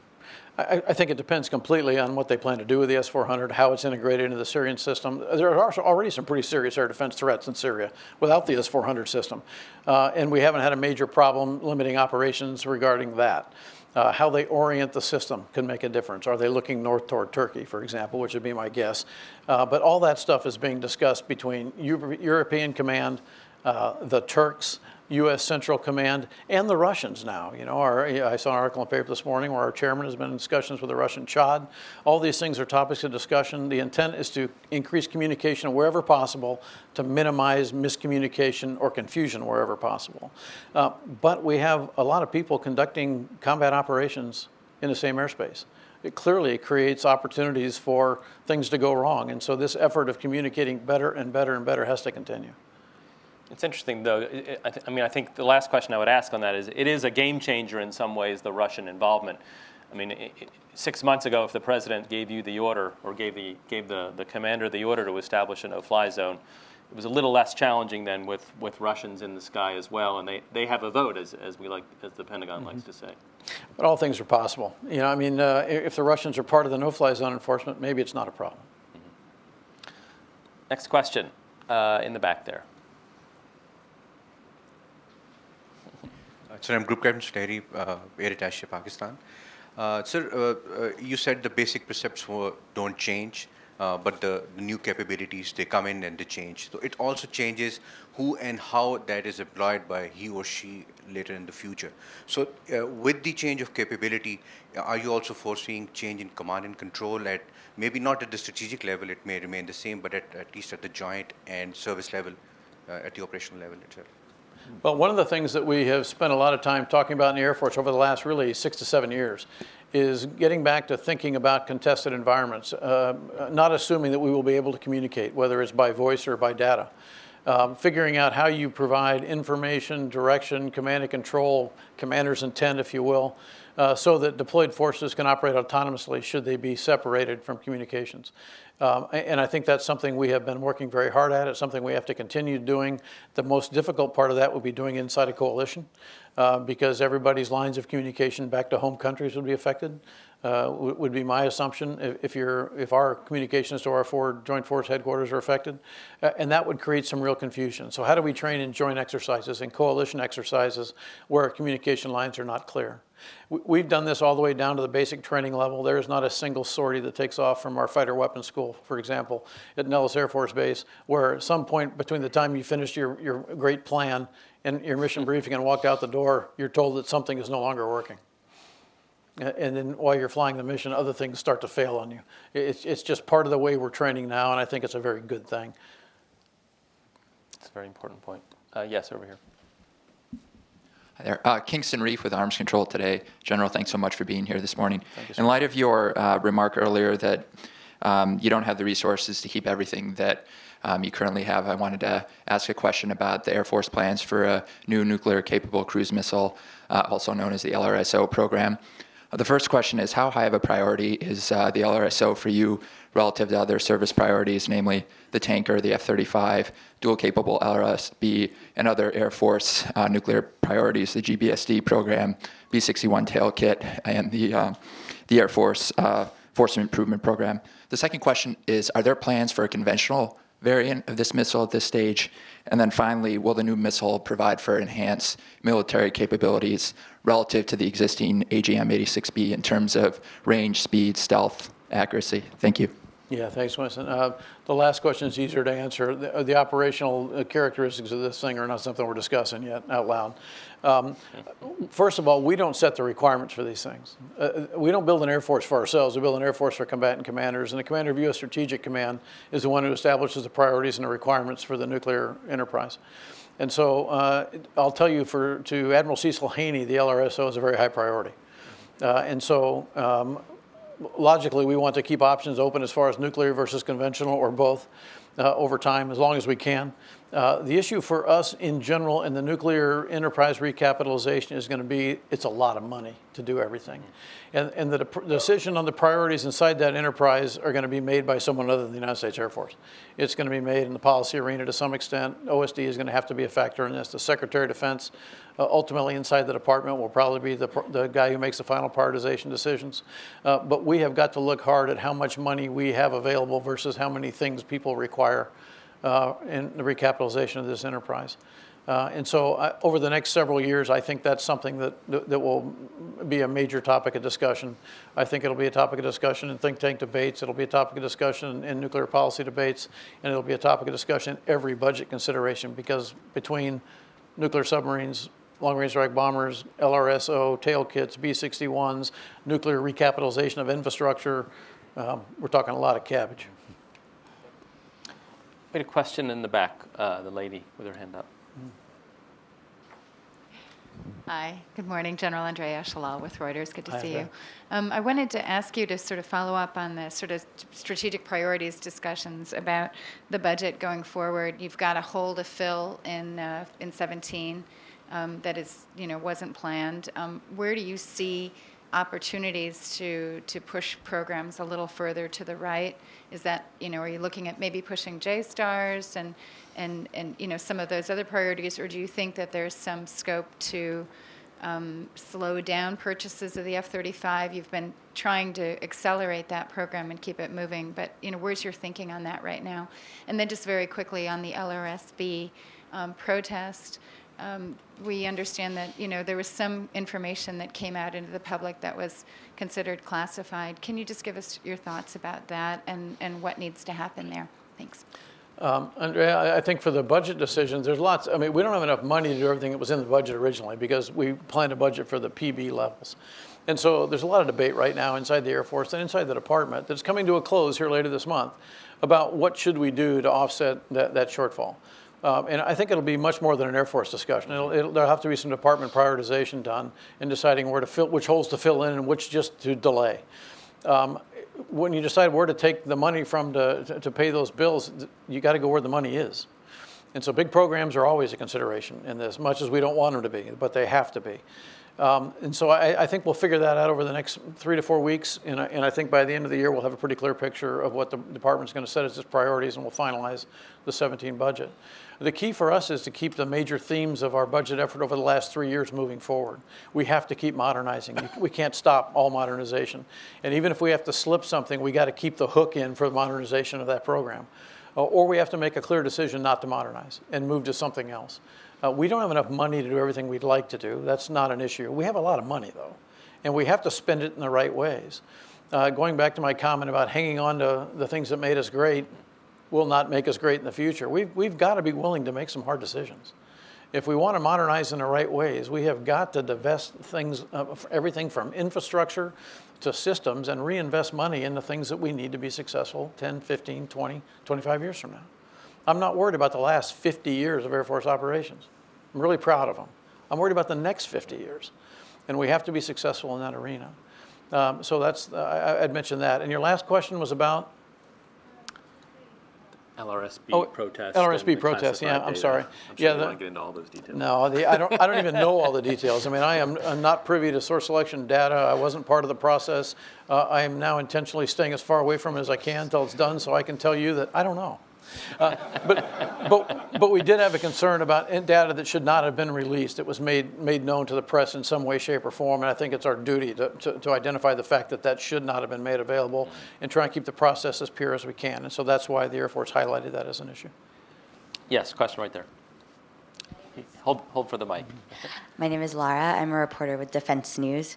I think it depends completely on what they plan to do with the S-400, how it's integrated into the Syrian system. There are already some pretty serious air defense threats in Syria without the S-400 system. And we haven't had a major problem limiting operations regarding that. How they orient the system can make a difference. Are they looking north toward Turkey, for example, which would be my guess. But all that stuff is being discussed between European Command, the Turks, U.S. Central Command, and the Russians now. You know, I saw an article in the paper this morning where our chairman has been in discussions with the Russian Chad. All these things are topics of discussion. The intent is to increase communication wherever possible to minimize miscommunication or confusion wherever possible. But we have a lot of people conducting combat operations in the same airspace. It clearly creates opportunities for things to go wrong. And so this effort of communicating better and better and better has to continue. It's interesting, though. I think the last question I would ask on that is, it is a game changer in some ways, the Russian involvement. I mean, 6 months ago, if the president gave you the order, or gave the commander the order to establish a no-fly zone, it was a little less challenging than with Russians in the sky as well, and they have a vote, as the Pentagon likes to say. But all things are possible. You know, I mean, if the Russians are part of the no-fly zone enforcement, maybe it's not a problem. Next question, in the back there. Sir, I'm Group Captain Sterry, Air Attaché, Pakistan. Sir, you said the basic precepts don't change, but the new capabilities, they come in and they change. So it also changes who and how that is employed by he or she later in the future. So with the change of capability, are you also foreseeing change in command and control at maybe not at the strategic level, it may remain the same, but at least at the joint and service level, at the operational level itself? Well, one of the things that we have spent a lot of time talking about in the Air Force over the last really 6 to 7 years is getting back to thinking about contested environments, not assuming that we will be able to communicate, whether it's by voice or by data. Figuring out how you provide information, direction, command and control, commander's intent, if you will, so that deployed forces can operate autonomously should they be separated from communications. And I think that's something we have been working very hard at. It's something we have to continue doing. The most difficult part of that would be doing inside a coalition because everybody's lines of communication back to home countries would be affected, would be my assumption if our communications to our joint force headquarters are affected. And that would create some real confusion. So how do we train in joint exercises and coalition exercises where our communication lines are not clear? We've done this all the way down to the basic training level. There is not a single sortie that takes off from our fighter weapons school, for example, at Nellis Air Force Base, where at some point between the time you finished your great plan and your mission briefing and walked out the door, you're told that something is no longer working. And then while you're flying the mission, other things start to fail on you. It's just part of the way we're training now, and I think it's a very good thing. It's a very important point. Yes, over here. Hi there. Kingston Reef with Arms Control today. General, thanks so much for being here this morning. In light of your remark earlier that you don't have the resources to keep everything that you currently have, I wanted to ask a question about the Air Force plans for a new nuclear-capable cruise missile, also known as the LRSO program. The first question is, how high of a priority is the LRSO for you relative to other service priorities, namely the tanker, the F-35, dual-capable LRSB, and other Air Force nuclear priorities, the GBSD program, B-61 tail kit, and the Air Force Force Improvement Program? The second question is, are there plans for a conventional variant of this missile at this stage? And then finally, will the new missile provide for enhanced military capabilities relative to the existing AGM-86B in terms of range, speed, stealth, accuracy? Thank you. Yeah, thanks, Winston. The last question is easier to answer. The operational characteristics of this thing are not something we're discussing yet out loud. First of all, we don't set the requirements for these things. We don't build an Air Force for ourselves. We build an Air Force for combatant commanders, and the commander of U.S. Strategic Command is the one who establishes the priorities and the requirements for the nuclear enterprise. And so I'll tell you, to Admiral Cecil Haney, the LRSO is a very high priority. Logically, we want to keep options open as far as nuclear versus conventional or both over time, as long as we can. The issue for us in general in the nuclear enterprise recapitalization is going to be, it's a lot of money to do everything. And the decision on the priorities inside that enterprise are going to be made by someone other than the United States Air Force. It's going to be made in the policy arena to some extent. OSD is going to have to be a factor in this. The Secretary of Defense, ultimately inside the department, will probably be the guy who makes the final prioritization decisions. But we have got to look hard at how much money we have available versus how many things people require in the recapitalization of this enterprise. Over the next several years, I think that's something that will be a major topic of discussion. I think it'll be a topic of discussion in think tank debates. It'll be a topic of discussion in nuclear policy debates. And it'll be a topic of discussion in every budget consideration, because between nuclear submarines, long-range strike bombers, LRSO, tail kits, B-61s, nuclear recapitalization of infrastructure, we're talking a lot of cabbage. We had a question in the back, the lady with her hand up. Hi, good morning. General Andrea Shalal with Reuters. Good to Hi, see Andrea. you. I wanted to ask you to sort of follow up on the sort of strategic priorities discussions about the budget going forward. You've got a hole to fill in 17 that is, wasn't planned. Where do you see opportunities to push programs a little further to the right? Is that, are you looking at maybe pushing J-stars and some of those other priorities, or do you think that there's some scope to slow down purchases of the F-35? You've been trying to accelerate that program and keep it moving, but where's your thinking on that right now? And then just very quickly on the LRSB protest. We understand that there was some information that came out into the public that was considered classified. Can you just give us your thoughts about that and what needs to happen there? Thanks. Andrea, I think for the budget decisions, there's lots. I mean, we don't have enough money to do everything that was in the budget originally, because we planned a budget for the PB levels. And so there's a lot of debate right now inside the Air Force and inside the department that's coming to a close here later this month about what should we do to offset that shortfall. And I think it'll be much more than an Air Force discussion. There'll have to be some department prioritization done in deciding where to fill, which holes to fill in and which just to delay. When you decide where to take the money from to pay those bills, you got to go where the money is. And so big programs are always a consideration in this, much as we don't want them to be, but they have to be. And so I think we'll figure that out over the next 3 to 4 weeks, and I think by the end of the year we'll have a pretty clear picture of what the department's going to set as its priorities, and we'll finalize the 17 budget. The key for us is to keep the major themes of our budget effort over the last 3 years moving forward. We have to keep modernizing. We can't stop all modernization. And even if we have to slip something, we got to keep the hook in for the modernization of that program. Or we have to make a clear decision not to modernize and move to something else. We don't have enough money to do everything we'd like to do. That's not an issue. We have a lot of money, though, and we have to spend it in the right ways. Going back to my comment about hanging on to the things that made us great will not make us great in the future. We've got to be willing to make some hard decisions. If we want to modernize in the right ways, we have got to divest things, everything from infrastructure to systems, and reinvest money in the things that we need to be successful 10, 15, 20, 25 years from now. I'm not worried about the last 50 years of Air Force operations. I'm really proud of them. I'm worried about the next 50 years, and we have to be successful in that arena. So that's, I'd mention that. And your last question was about? LRSB protest. LRSB and the protest. Yeah, classified I'm data. sorry. I'm sure Yeah, you want to get into all those details. No, I don't even know all the details. I mean, I'm not privy to source selection data. I wasn't part of the process. I am now intentionally staying as far away from it as I can until it's done, so I can tell you that I don't know. But we did have a concern about data that should not have been released. It was made known to the press in some way, shape, or form, and I think it's our duty to identify the fact that that should not have been made available and try and keep the process as pure as we can. And so that's why the Air Force highlighted that as an issue. Yes, question right there. Hold for the mic. My name is Lara. I'm a reporter with Defense News.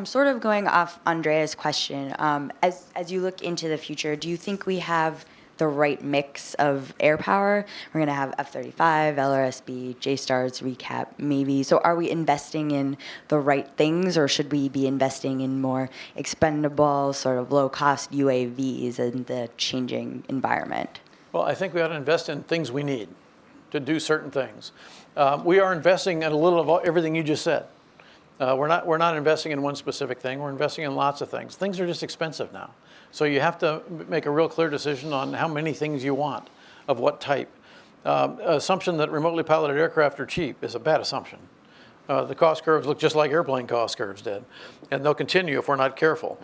Sort of going off Andrea's question, as you look into the future, do you think we have the right mix of air power? We're going to have F-35, LRSB, JSTARS, recap, maybe. So are we investing in the right things, or should we be investing in more expendable, sort of low-cost UAVs in the changing environment? Well, I think we ought to invest in things we need to do certain things. We are investing in a little of everything you just said. We're not investing in one specific thing. We're investing in lots of things. Things are just expensive now. So you have to make a real clear decision on how many things you want, of what type. Assumption that remotely piloted aircraft are cheap is a bad assumption. The cost curves look just like airplane cost curves did, and they'll continue if we're not careful.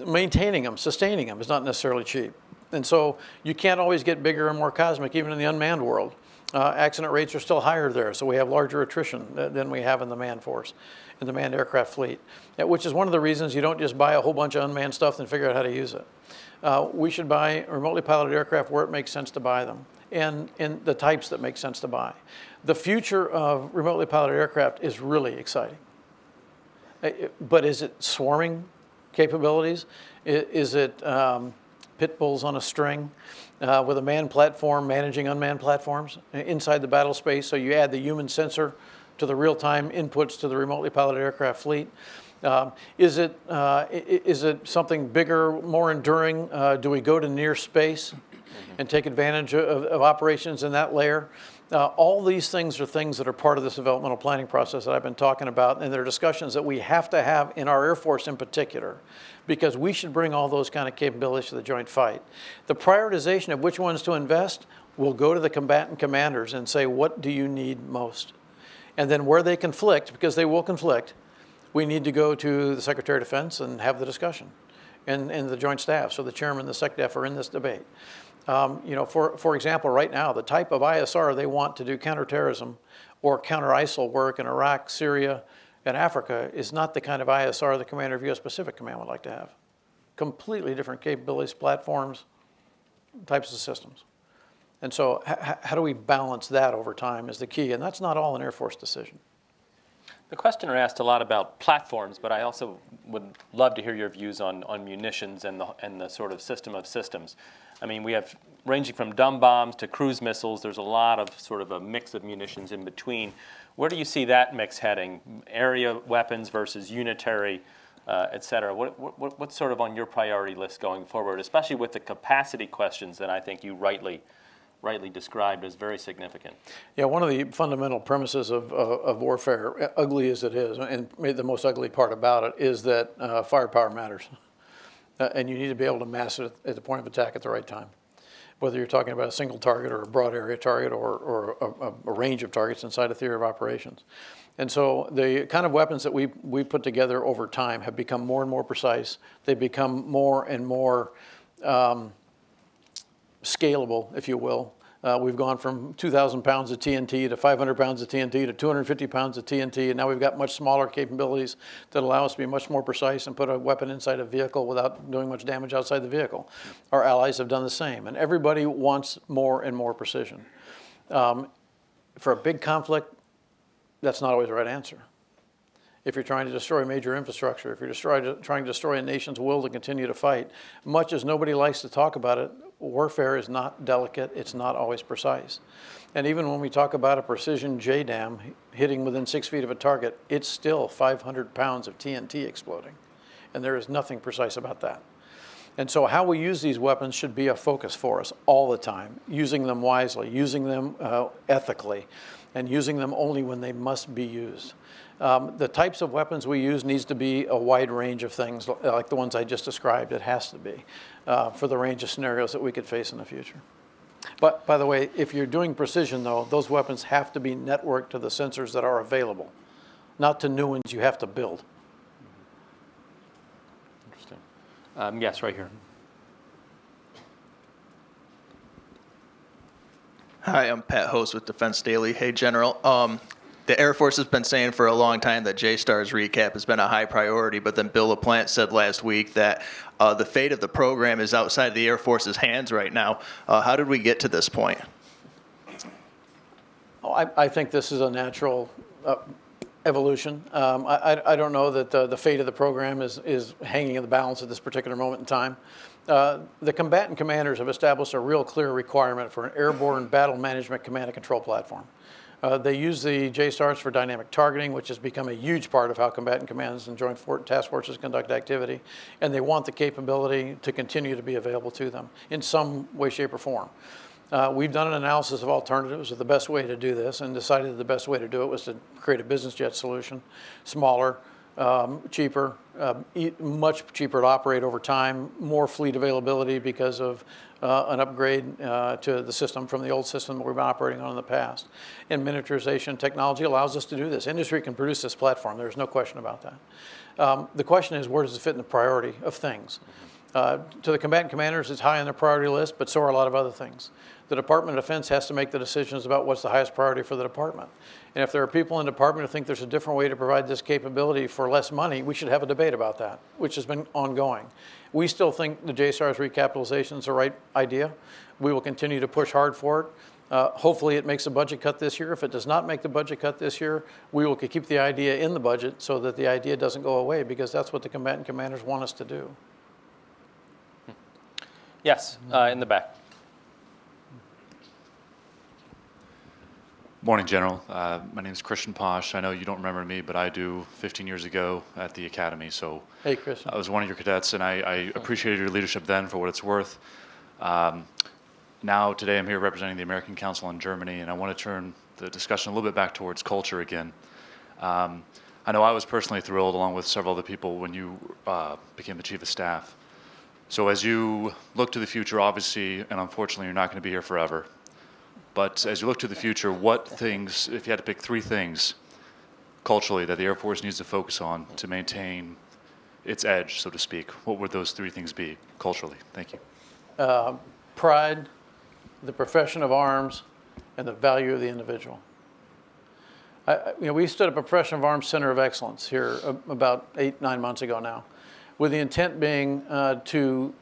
Maintaining them, sustaining them is not necessarily cheap. And so you can't always get bigger and more cosmic, even in the unmanned world. Accident rates are still higher there, so we have larger attrition than we have in the manned force, in the manned aircraft fleet, which is one of the reasons you don't just buy a whole bunch of unmanned stuff and figure out how to use it. We should buy remotely piloted aircraft where it makes sense to buy them, and in the types that make sense to buy. The future of remotely piloted aircraft is really exciting. But is it swarming capabilities? Is it pit bulls on a string? With a manned platform managing unmanned platforms inside the battle space, so you add the human sensor to the real-time inputs to the remotely piloted aircraft fleet. Is it something bigger, more enduring? Do we go to near space and take advantage of operations in that layer? All these things are things that are part of this developmental planning process that I've been talking about, and they're discussions that we have to have in our Air Force in particular, because we should bring all those kind of capabilities to the joint fight. The prioritization of which ones to invest will go to the combatant commanders and say, what do you need most? And then where they conflict, because they will conflict, we need to go to the Secretary of Defense and have the discussion, and the Joint Staff. So the Chairman and the SecDef are in this debate. For example, right now, the type of ISR they want to do counterterrorism or counter-ISIL work in Iraq, Syria, and Africa is not the kind of ISR the commander of U.S. Pacific Command would like to have. Completely different capabilities, platforms, types of systems. And so how do we balance that over time is the key, and that's not all an Air Force decision. The questioner asked a lot about platforms, but I also would love to hear your views on munitions and the sort of system of systems. I mean, we have ranging from dumb bombs to cruise missiles. There's a lot of sort of a mix of munitions in between. Where do you see that mix heading? Area weapons versus unitary, et cetera. What's sort of on your priority list going forward, especially with the capacity questions that I think you rightly described as very significant? Yeah, one of the fundamental premises of warfare, ugly as it is, and maybe the most ugly part about it, is that firepower matters. And you need to be able to mass it at the point of attack at the right time. Whether you're talking about a single target or a broad area target or a range of targets inside a theater of operations. And so the kind of weapons that we put together over time have become more and more precise. They become more and more scalable, if you will. We've gone from 2,000 pounds of TNT to 500 pounds of TNT to 250 pounds of TNT, and now we've got much smaller capabilities that allow us to be much more precise and put a weapon inside a vehicle without doing much damage outside the vehicle. Our allies have done the same, and everybody wants more and more precision. For a big conflict, that's not always the right answer. If you're trying to destroy major infrastructure, if you're trying to destroy a nation's will to continue to fight, much as nobody likes to talk about it, warfare is not delicate, it's not always precise. And even when we talk about a precision JDAM hitting within 6 feet of a target, it's still 500 pounds of TNT exploding. And there is nothing precise about that. And so how we use these weapons should be a focus for us all the time, using them wisely, using them ethically, and using them only when they must be used. The types of weapons we use needs to be a wide range of things like the ones I just described. It has to be for the range of scenarios that we could face in the future. But by the way, if you're doing precision, though, those weapons have to be networked to the sensors that are available, not to new ones you have to build. Interesting. Yes, right here. Hi, I'm Pat Host with Defense Daily. Hey, General. The Air Force has been saying for a long time that JSTARS recap has been a high priority, but then Bill LaPlante said last week that the fate of the program is outside the Air Force's hands right now. How did we get to this point? Oh, I think this is a natural evolution. I don't know that the fate of the program is hanging in the balance at this particular moment in time. The combatant commanders have established a real clear requirement for an airborne battle management command and control platform. They use the JSTARS for dynamic targeting, which has become a huge part of how combatant commands and joint task forces conduct activity, and they want the capability to continue to be available to them in some way, shape, or form. We've done an analysis of alternatives of the best way to do this and decided that the best way to do it was to create a business jet solution, smaller, cheaper, much cheaper to operate over time, more fleet availability because of an upgrade to the system from the old system that we've been operating on in the past. And miniaturization technology allows us to do this. Industry can produce this platform. There's no question about that. The question is, where does it fit in the priority of things? To the combatant commanders, it's high on their priority list, but so are a lot of other things. The Department of Defense has to make the decisions about what's the highest priority for the department. And if there are people in the department who think there's a different way to provide this capability for less money, we should have a debate about that, which has been ongoing. We still think the JSTARS recapitalization is the right idea. We will continue to push hard for it. Hopefully it makes a budget cut this year. If it does not make the budget cut this year, we will keep the idea in the budget so that the idea doesn't go away, because that's what the combatant commanders want us to do. Yes, in the back. Morning, General. My name is Christian Posh. I know you don't remember me, but I do. 15 years ago at the Academy. So hey, Christian. I was one of your cadets, and I appreciated your leadership then for what it's worth. Now, today, I'm here representing the American Council on Germany, and I want to turn the discussion a little bit back towards culture again. I know I was personally thrilled, along with several other people, when you became the Chief of Staff. So as you look to the future, obviously, and unfortunately, you're not going to be here forever. But as you look to the future, what things, if you had to pick 3 things culturally that the Air Force needs to focus on to maintain its edge, so to speak, what would those 3 things be culturally? Thank you. Pride, the profession of arms, and the value of the individual. We stood up a profession of arms center of excellence here about 8-9 months ago now, with the intent being to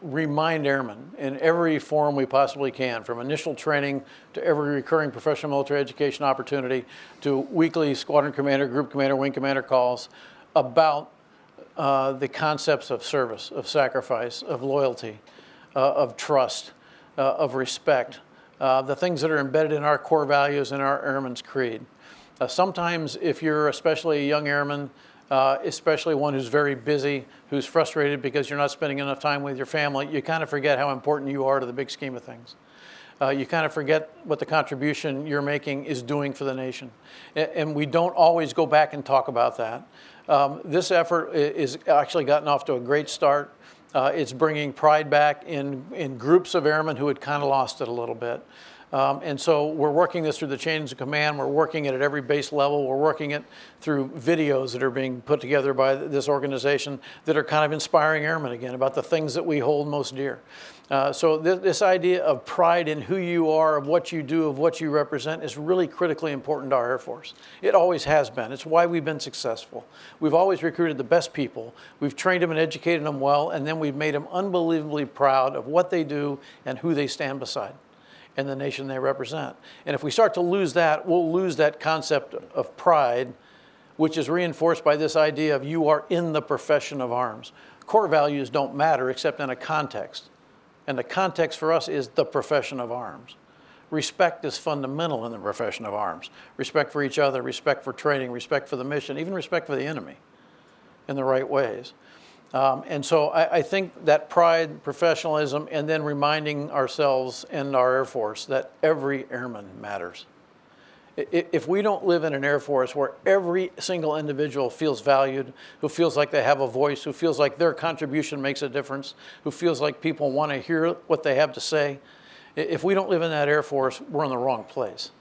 remind airmen in every form we possibly can, from initial training to every recurring professional military education opportunity to weekly squadron commander, group commander, wing commander calls, about the concepts of service, of sacrifice, of loyalty, of trust, of respect, the things that are embedded in our core values and our airman's creed. Sometimes if you're especially a young airman, especially one who's very busy, who's frustrated because you're not spending enough time with your family, you kind of forget how important you are to the big scheme of things. You kind of forget what the contribution you're making is doing for the nation. And we don't always go back and talk about that. This effort is actually gotten off to a great start. It's bringing pride back in groups of airmen who had kind of lost it a little bit. And so we're working this through the chains of command. We're working it at every base level. We're working it through videos that are being put together by this organization that are kind of inspiring airmen again about the things that we hold most dear. So this idea of pride in who you are, of what you do, of what you represent is really critically important to our Air Force. It always has been. It's why we've been successful. We've always recruited the best people. We've trained them and educated them well, and then we've made them unbelievably proud of what they do and who they stand beside and the nation they represent. And if we start to lose that, we'll lose that concept of pride, which is reinforced by this idea of you are in the profession of arms. Core values don't matter except in a context. And the context for us is the profession of arms. Respect is fundamental in the profession of arms. Respect for each other, respect for training, respect for the mission, even respect for the enemy in the right ways. And so I think that pride, professionalism, and then reminding ourselves and our Air Force that every airman matters. If we don't live in an Air Force where every single individual feels valued, who feels like they have a voice, who feels like their contribution makes a difference, who feels like people want to hear what they have to say, If we don't live in that Air Force, we're in the wrong place.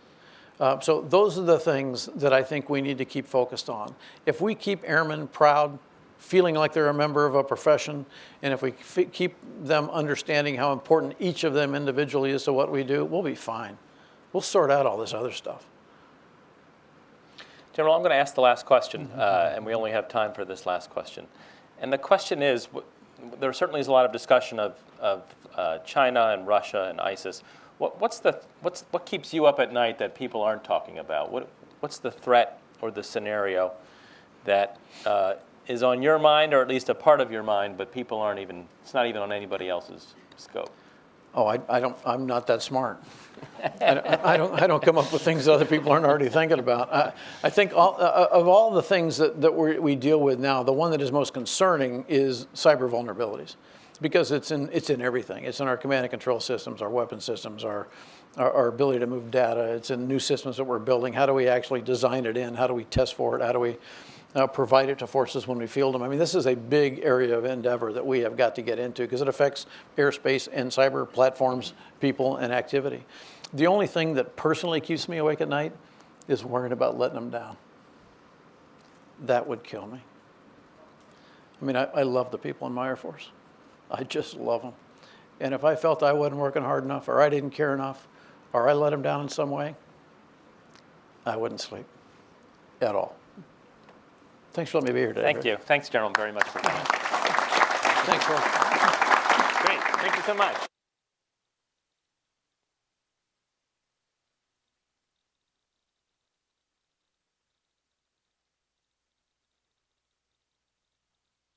So those are the things that I think we need to keep focused on. If we keep airmen proud, feeling like they're a member of a profession, and if we keep them understanding how important each of them individually is to what we do, we'll be fine. We'll sort out all this other stuff. General, I'm going to ask the last question, and we only have time for this last question. And the question is, there certainly is a lot of discussion of China and Russia and ISIS. What keeps you up at night that people aren't talking about? What's the threat or the scenario that is on your mind, or at least a part of your mind, but people aren't even, it's not even on anybody else's scope? Oh, I'm not that smart. I don't come up with things that other people aren't already thinking about. I think of all the things that we deal with now, the one that is most concerning is cyber vulnerabilities, because it's in everything. It's in our command and control systems, our weapon systems, our ability to move data. It's in new systems that we're building. How do we actually design it in? How do we test for it? How do we provide it to forces when we field them? I mean, this is a big area of endeavor that we have got to get into, because it affects airspace and cyber platforms, people, and activity. The only thing that personally keeps me awake at night is worrying about letting them down. That would kill me. I mean, I love the people in my Air Force. I just love them. And if I felt I wasn't working hard enough, or I didn't care enough, or I let them down in some way, I wouldn't sleep at all. Thanks for letting me be here today. Thank you. Thanks, General, very much for coming. Thanks, Will. Great. Thank you so much.